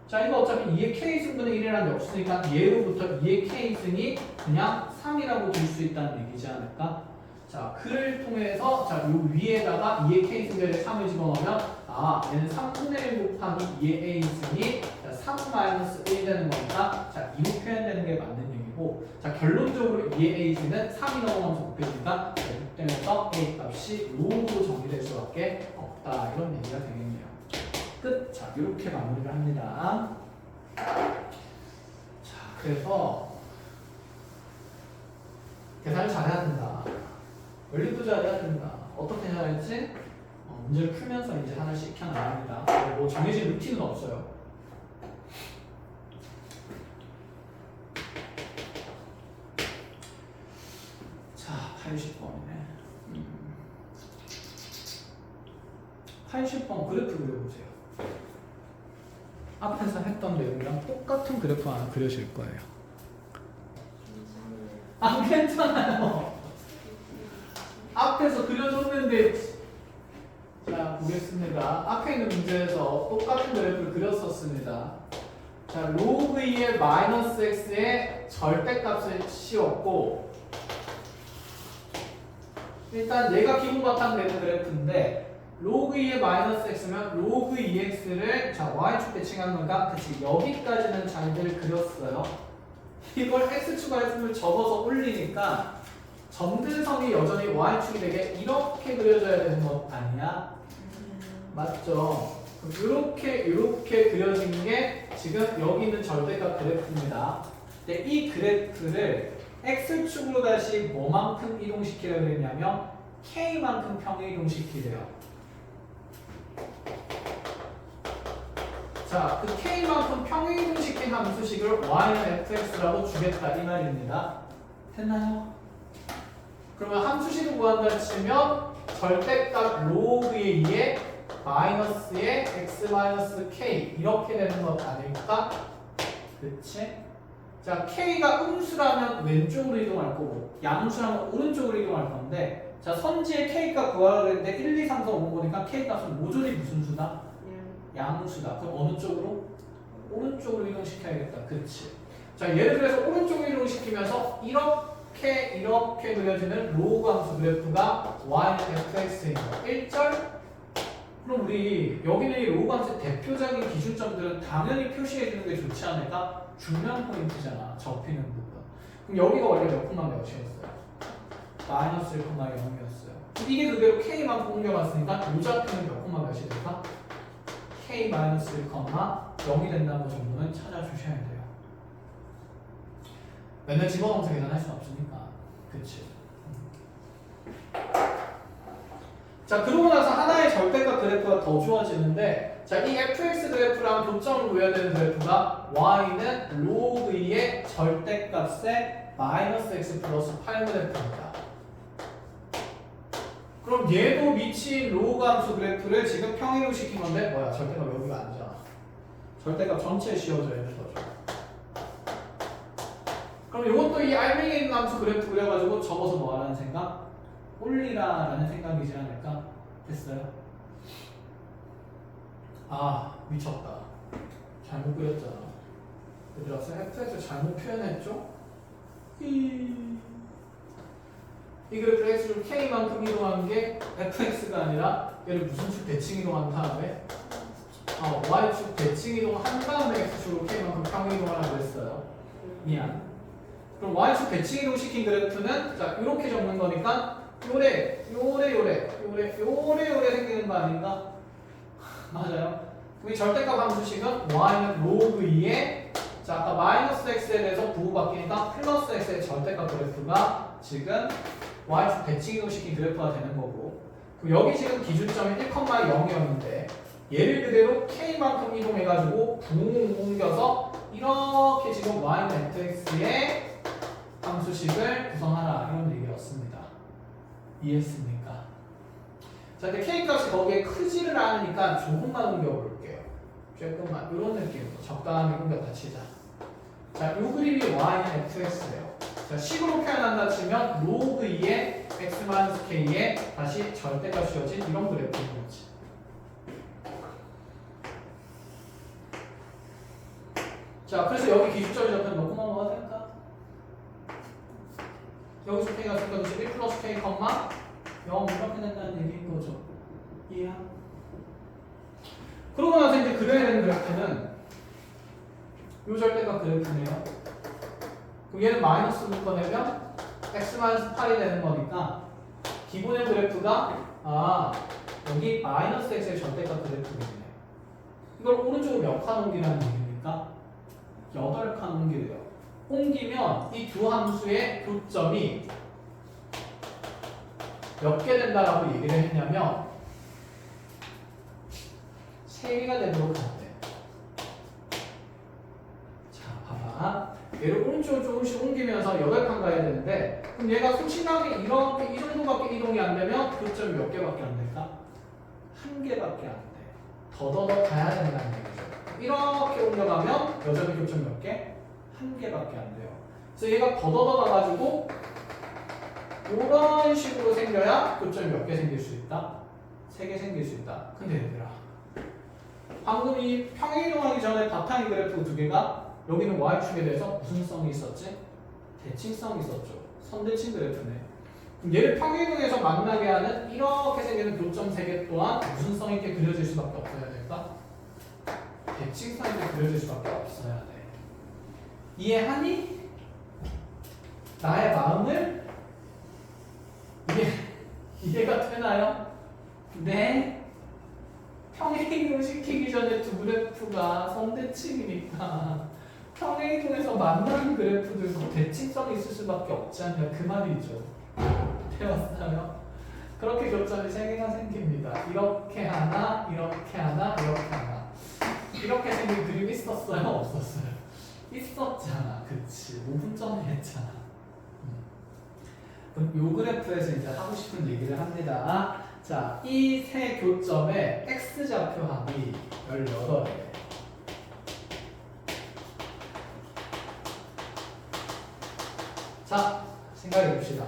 [SPEAKER 1] 자 이거 어차피 2의 k승분의 1이라는 게 없으니까 예로부터 2의 k승이 그냥 3이라고 둘 수 있다는 얘기지 않을까? 자 그를 통해서 자 요 위에다가 2의 k승들의 3을 집어넣으면 아 얘는 3분의 1 곱하기 2의 a승이 3-1 되는 거니까 자 이로 표현되는 게 맞는 얘기고 자 결론적으로 2의 a승은 3이 넘어가면서 곱해지니까 되면서 a 값이 로우로 정리될 수밖에 없다 이런 얘기가 되겠네요. 끝. 자 이렇게 마무리를 합니다. 자 그래서 계산을 잘해야 된다. 연립도 잘해야 된다. 어떻게 잘할지 문제를 풀면서 이제 하나씩 익혀나갑니다. 뭐 정해진 루틴은 없어요. 자 80번이네. 80번 그래프 그려보세요. 앞에서 했던 내용이랑 똑같은 그래프 하나 그려질 거예요. 안 괜찮아요. 앞에서 그려줬는데. 자, 보겠습니다. 앞에 있는 문제에서 똑같은 그래프를 그렸었습니다. 자, 로그 2의 마이너스 x의 절대값을 씌웠고, 일단 얘가 기본 바탕되는 그래프인데, 로그 2의 마이너스 x면 로그 2x를 자 y축 대칭한 거니까 그치 여기까지는 잘들 그렸어요. 이걸 x축과 x축을 접어서 올리니까 점들성이 여전히 y축이 되게 이렇게 그려져야 되는 것 아니야? 맞죠? 이렇게 그려진 게 지금 여기 있는 절대값 그래프입니다. 근데 이 그래프를 x축으로 다시 뭐만큼 이동시키려고 했냐면 k만큼 평이동시키래요. 자, 그 k만큼 평이동시킨 함수식을 y는 fx라고 주겠다 이 말입니다. 됐나요? 그러면 함수식을 구한다 치면 절대값 로그의 2에 마이너스의 x 마이너스 k 이렇게 되는 것 아닐까? 그치? 자, k가 음수라면 왼쪽으로 이동할 거고 양수라면 오른쪽으로 이동할 건데 자, 선지의 k값 구하려고 했는데 1, 2, 3, 4, 5 보니까 k값은 모조리 무슨 수다? 양수다. 그럼 어느 쪽으로? 오른쪽으로 이동시켜야겠다. 그치? 자, 예를 들어서 오른쪽으로 이동시키면서 이렇게 그려지는 로그 함수 그래프가 y는 fx인 거. 1절? 그럼 우리 여기는 이 로그 함수의 대표적인 기준점들은 당연히 표시해주는 게 좋지 않을까? 중요한 포인트잖아. 접히는 부분. 그럼 여기가 원래 몇 콤마 몇이었어요? 마이너스 1,0이었어요. 이게 그대로 k만 옮겨갔으니까 이 좌표는 몇 콤마 몇이 될까? k-1,0이 된다는 정도는 찾아주셔야 돼요. 맨날 집어넣어서 계산할 수 없으니까. 그치? 자, 그러고 나서 하나의 절대값 그래프가 더 좋아지는데 자, 이 fx 그래프랑 교점을 구해야 되는 그래프가 y는 로그 2의 절대값의 마이너스 x 플러스 8 그래프입니다. 그럼 얘도 미친 로그 함수 그래프를 지금 평행시킨 건데 뭐야 절대값 여기가 아니잖아. 절대값 전체에 씌워져 있는 거죠. 그럼 이것도 이 알맹이에 있는 함수 그래프 그려가지고 접어서 뭐 하라는 생각? 올리라라는 생각이지 않을까? 됐어요? 아 미쳤다. 잘못 그렸잖아. 얘들아 fx를 잘못 표현했죠? 이 그래프를 x축 k만큼 이동한 게 fx가 아니라 얘를 무슨 축 대칭 이동한 다음에 y축 대칭 이동한 다음에 x축으로 k만큼 평 이동하라고 했어요. 미안. 그럼 y축 대칭 이동시킨 그래프는 자 이렇게 적는 거니까 요래 생기는 거 아닌가? 맞아요. 그럼 이 절대값 함수식은 y는 로그 2에 자 아까 마이너스 x에 대해서 부호 바뀌니까 플러스 x의 절대값 그래프가 지금 y축 대칭 이동시킨 그래프가 되는 거고 그럼 여기 지금 기준점이 1,0인데 얘를 그대로 k만큼 이동해가지고 붕 옮겨서 이렇게 지금 y는 fx의 함수식을 구성하라 이런 얘기였습니다. 이해했습니까? 자, 근데 k 값이 거기에 크지를 않으니까 조금만 옮겨볼게요. 조금만 이런 느낌으로 적당히 옮겼다 치자. 자, 이 그림이 y는 fx예요. 자, 식으로 표현한다 치면 로그 2의 x-k에 다시 절대값 씌워진 이런 그래프인 거지. 자, 그래서 여기 기준점이 잡히면 몇 콤마 뭐가 될까? 여기서 k가 생겨서 1 플러스 k, 0 이렇게 된다는 얘기인 거죠. 이해야? 그러고 나서 이제 그려야 되는 그래프는 요 절대값 그래프네요. 그럼 얘는 마이너스 묶어내면 x-8이 되는 거니까 기본의 그래프가 여기 마이너스 x의 절대값 그래프겠네. 이걸 오른쪽으로 몇 칸 옮기라는 얘기입니까? 8칸 옮기래요. 옮기면 이 두 함수의 교점이 몇 개 된다라고 얘기를 했냐면 3개가 되도록 한대. 자, 봐봐. 얘를 오른쪽으로 조금씩 옮기면서 8칸 가야 되는데 그럼 얘가 소심하게 이렇게 이 정도밖에 이동이 안 되면 교점이 몇 개밖에 안 될까? 1개밖에 안 돼. 더더더 가야 된다는 얘기죠. 이렇게 옮겨가면 여전히 교점 몇 개? 1개밖에 안 돼요. 그래서 얘가 더더더 가가지고 이런 식으로 생겨야 교점이 몇 개 생길 수 있다? 3개 생길 수 있다. 근데 얘들아, 방금 이 평행이동하기 전에 바탕의 그래프 2개가 여기는 y축에 대해서 무슨 성이 있었지? 대칭성이 있었죠. 선대칭 그래프네. 그럼 얘를 평행이동해서 만나게 하는 이렇게 생기는 교점 3개 또한 무슨 성 있게 그려질 수밖에 없어야 될까? 대칭성 있게 그려질 수밖에 없어야 돼. 이해하니? 나의 마음을 이해가 되나요? 네. 평행이동 시키기 전에 두 그래프가 선대칭이니까 평행이동에서 만나는 그래프들도 대칭성이 있을 수밖에 없지 않냐 그 말이죠. 배웠어요? 그렇게 교점이 3개가 생깁니다. 이렇게 하나, 이렇게 하나, 이렇게 하나. 이렇게 생긴 그림 있었어요? 없었어요? 있었잖아. 그치. 5분 전에 했잖아. 그럼 요 그래프에서 이제 하고 싶은 얘기를 합니다. 자, 이 세 교점의 x좌표 합이 18에 자, 생각해 봅시다.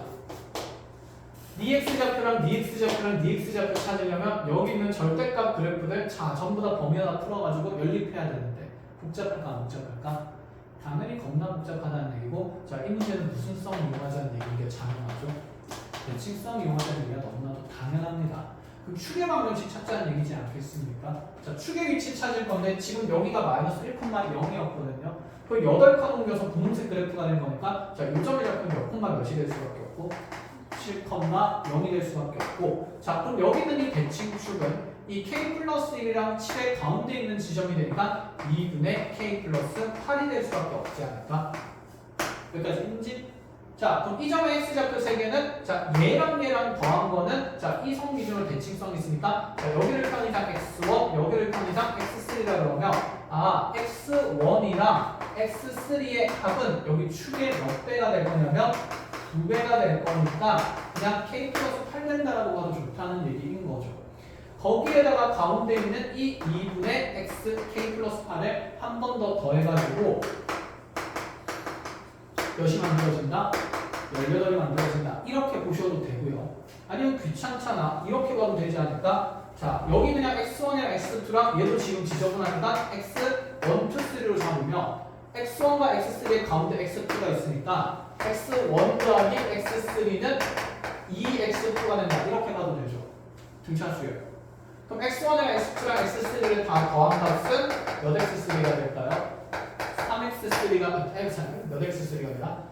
[SPEAKER 1] dx좌표랑 dx좌표랑 dx좌표 찾으려면 여기 있는 절대값 그래프들 전부 다 범위 하나 풀어가지고 연립해야 되는데 복잡할까 안 복잡할까? 당연히 겁나 복잡하다는 얘기고, 자, 이 문제는 무슨 성 이용하자는 얘기인 게 당연하죠. 대칭성 이용하자는 얘기가 너무나도 당연합니다. 그럼 축의 방정식 찾자는 얘기지 않겠습니까? 자, 축의 위치 찾을 건데 지금 여기가 마이너스 1,0였거든요. 그 8칸 옮겨서 분홍색 그래프가 된 거니까, 자, 요점을 잡으면 몇 콤마 몇이 될 수밖에 없고 7,0이 될 수밖에 없고, 자, 그럼 여기 있는 이 대칭축은 이 k 플러스 1이랑 7의 가운데 있는 지점이 되니까 2분의 k 플러스 8이 될 수밖에 없지 않을까? 여기까지 인지? 자, 그럼 이 점의 x좌표 3개는, 자, 얘랑 더한 거는, 자, 이 성 기준으로 대칭성이 있으니까, 자, 여기를 편이상 x1, 여기를 편이상 x3라 그러면, 아, x1이랑 x3의 합은 여기 축의 몇 배가 될 거냐면 2배가 될 거니까 그냥 k 플러스 8 된다라고 봐도 좋다는 얘기인 거죠. 거기에다가 가운데 있는 이 2분의 x k 플러스 8을 한 번 더 더해가지고 몇이 만들어진다? 18이 만들어진다. 이렇게 보셔도 되고요. 아니면 귀찮잖아. 이렇게 봐도 되지 않을까? 자, 여기 그냥 x1이랑 x2랑 얘도 지금 지저분하니까 x1, 2, 3로 잡으면 x1과 x3의 가운데 x2가 있으니까 x1 더하기 x3는 2x2가 된다. 이렇게 봐도 되죠. 등차수예요. 그럼 x1이랑 x2랑 x3를 다 더한 값은 몇 x3가 될까요? 3x3가 몇 x3가 되나?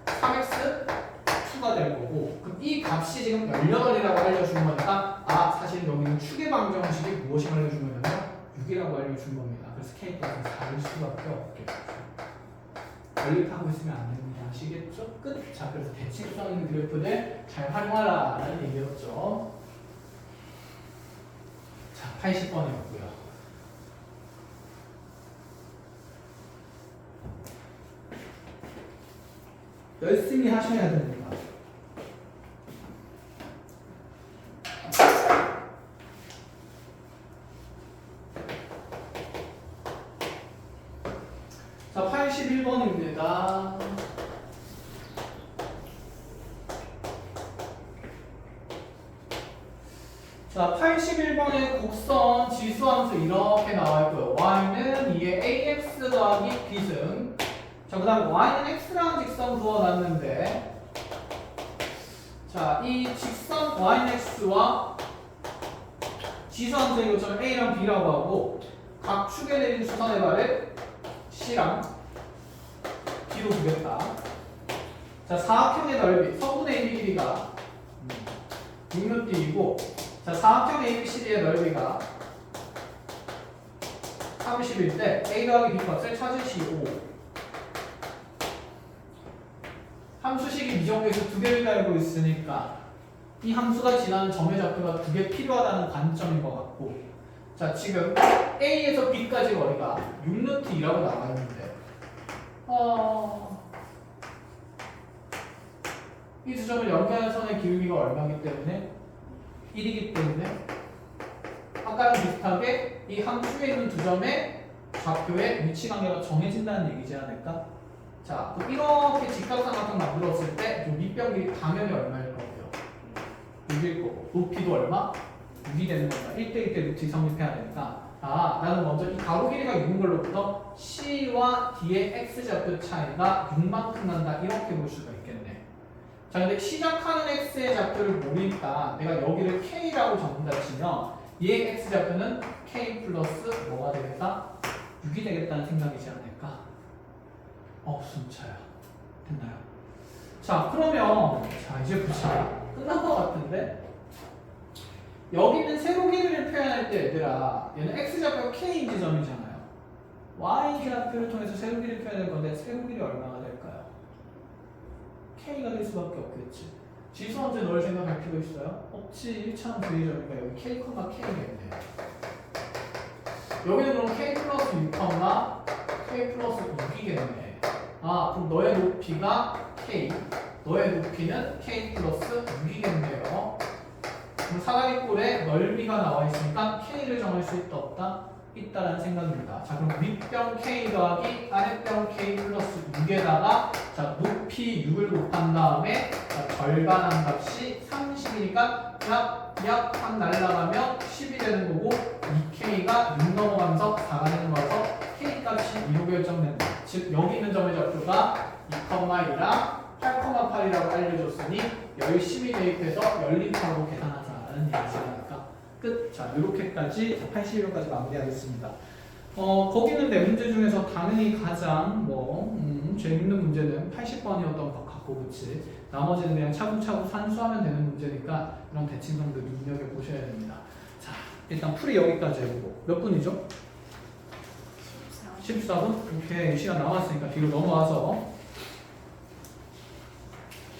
[SPEAKER 1] 3x2가 될 거고, 그럼 이 값이 지금 18이라고 알려준 거니까, 아, 사실 여기는 축의 방정식이 무엇이 알려준 거냐면 6이라고 알려준 겁니다. 그래서 k값은 4일 수밖에 없겠죠. 연립하고 있으면 안 됩니다. 아시겠죠? 끝. 자, 그래서 대칭성 있는 그래프를 잘 활용하라 라는 얘기였죠. 자, 80번이었고요. 열심히 하셔야 됩니다. 자, 81번입니다. 자, 81번의 곡선 지수함수 이렇게 나와 있고요. y는 2의 ax 더하기 b승. 자, 그 다음에 y는 x라는 직선 그어놨는데, 자, 이 직선 y는 x와 지수함수의 교점을 a랑 b라고 하고, 각 축에 내린 수선의 발을 c랑 b로 두겠다. 자, 사각형의 넓이, 서분의 1 길이가 6루트이고, 자, 사각형 ABCD의 넓이가 30일 때 A 더하기 B 값을 찾으시오. 함수식이 미정계에서 2개를 달고 있으니까 이 함수가 지나는 점의 좌표가 2개 필요하다는 관점인 것 같고, 자, 지금 A에서 B까지 거리가 6루트2라고 나와 있는데, 이 두 점을 연결하는 선의 기울기가 얼마이기 때문에 1이기 때문에 아까랑 비슷하게 이 함수에 있는 두 점의 좌표의 위치 관계가 정해진다는 얘기지 않을까? 자, 그럼 이렇게 직각삼각형 만들었을 때 좀 밑변 길이 당연히 얼마일 거고요? 6일 거고 높이도 얼마? 6이 되는 겁니다. 1대1 때 루트 성립해야 되니까 나는 먼저 이 가로 길이가 6인 걸로부터 C와 D의 X좌표 차이가 6만큼 난다 이렇게 볼 수가 있겠네. 자, 근데 시작하는 X의 좌표를 모르니까 내가 여기를 K라고 적는다 치면 얘의 X좌표는 K 플러스 뭐가 되겠다? 6이 되겠다는 생각이지 않을까? 순차야. 됐나요? 자, 그러면 자 이제 보자. 끝난 것 같은데 여기는 세로 길이를 표현할 때 얘들아 얘는 X좌표가 K인 지점이잖아요. Y좌표를 통해서 세로 길이를 표현할 건데 세로 길이 얼마가 될까요? K가 될 수밖에 없겠지. 지수 언제 넣을 생각할 필요 있어요? 없지. 1차원 부위점이니까 여기 K, K겠네. 여기는 그럼 K 플러스 6, K 플러스 6이겠네. 그럼 너의 높이가 K, 너의 높이는 K 플러스 6이겠네요. 그럼 사다리꼴에 넓이가 나와 있으니까 K를 정할 수 있다 없다? 있다라는 생각입니다. 자, 그럼 윗변 K 더하기 아랫변 K 플러스 6에다가 자, 높이 6을 곱한 다음에 자, 절반한 값이 30이니까 약 날라가면 10이 되는 거고 2K가 6 넘어가면서 4가 되는 거라서 K 값이 2로 결정된다. 즉 여기 있는 점의 좌표가 2,2랑 8,8이라고 알려줬으니 열심히 대입해서 열림하고 계산하자라는 얘기니까 끝. 자, 이렇게까지 81번까지 마무리하겠습니다. 거기는 내 문제 중에서 당연히 가장 재밌는 문제는 80번이었던 것 같고, 그치? 나머지는 그냥 차분차분 산수하면 되는 문제니까 이런 대칭성도 눈여겨보셔야 됩니다. 자, 일단 풀이 여기까지 해보고 몇 분이죠? 14분? 오케이. 시간 남았으니까 뒤로 넘어와서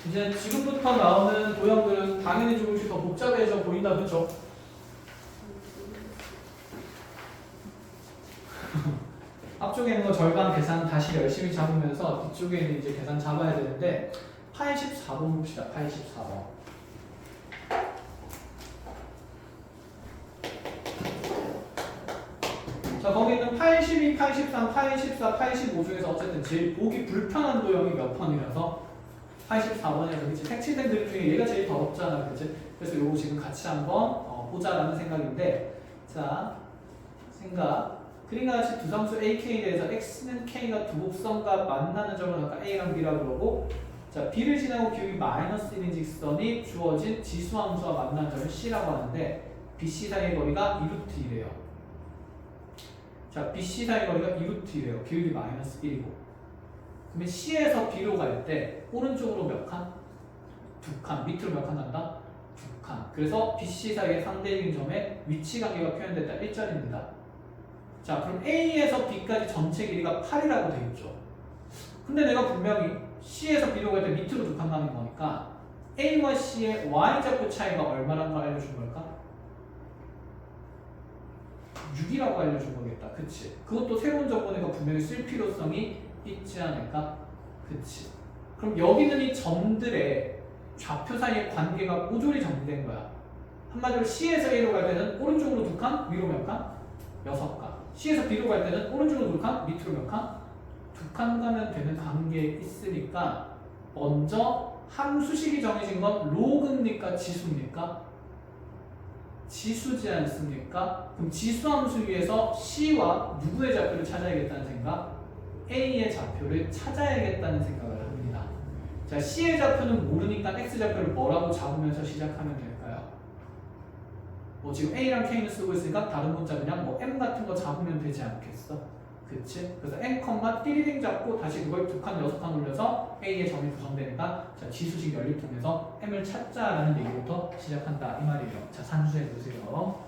[SPEAKER 1] 이제 지금부터 나오는 도형들은 당연히 조금씩 더 복잡해져 보인다, 그쵸? 앞쪽에 있는 거 절반 계산 다시 열심히 잡으면서 뒤쪽에 있는 이제 계산 잡아야 되는데 84번 봅시다. 84번. 자, 거기는 82, 83, 84, 85 중에서 어쨌든 제일 보기 불편한 도형이 몇 번이라서 84번이라서 그치? 색칠된 그림 중에 얘가 제일 더럽잖아, 그치? 그래서 요거 지금 같이 한번 보자라는 생각인데, 자, 그림과 같이 두 상수 AK에 대해서 X는 K가 두 곡선과 만나는 점을 아까 A랑 B라고 그러고, 자, B를 지나고 기울기 마이너스 1인 직선이 주어진 지수함수와 만나는 점을 C라고 하는데, BC 사이의 거리가 2루트 1이에요. 자, BC 사이의 거리가 2루트 1이에요. 기울기 마이너스 1이고. 그러면 C에서 B로 갈 때 오른쪽으로 몇 칸? 2칸. 밑으로 몇 칸 간다? 2칸. 그래서 BC 사이의 상대적인 점에 위치 관계가 표현됐다. 1절입니다. 자, 그럼 A에서 B까지 전체 길이가 8이라고 되어 있죠. 근데 내가 분명히 C에서 B로 갈 때 밑으로 2칸 가는 거니까 A와 C의 Y좌표 차이가 얼마라는 걸 알려준 걸까? 6이라고 알려준 거겠다. 그치? 그것도 새로운 조건이가 분명히 쓸 필요성이 있지 않을까? 그치? 그럼 여기는 이 점들의 좌표 사이의 관계가 모조리 정리된 거야. 한마디로 C에서 A로 갈 때는 오른쪽으로 2칸, 위로 몇 칸? 6칸. C에서 B로 갈 때는 오른쪽으로 2칸, 밑으로 몇 칸? 2칸 가면 되는 관계에 있으니까 먼저 함수식이 정해진 건 로그입니까? 지수입니까? 지수지 않습니까? 그럼 지수함수 위에서 C와 누구의 좌표를 찾아야겠다는 생각? A의 좌표를 찾아야겠다는 생각을 합니다. 자, C의 좌표는 모르니까 X좌표를 뭐라고 잡으면서 시작하면 될까요? 지금 A랑 K는 쓰고 있으니까 다른 문자 그냥 M 같은 거 잡으면 되지 않겠어? 그치? 그래서 M, 띠리링 잡고 다시 그걸 2칸, 6칸 올려서 A의 점이 구성되니까 자, 지수식 연립 통해서 M을 찾자라는 얘기부터 시작한다 이 말이에요. 자, 산수해 보세요.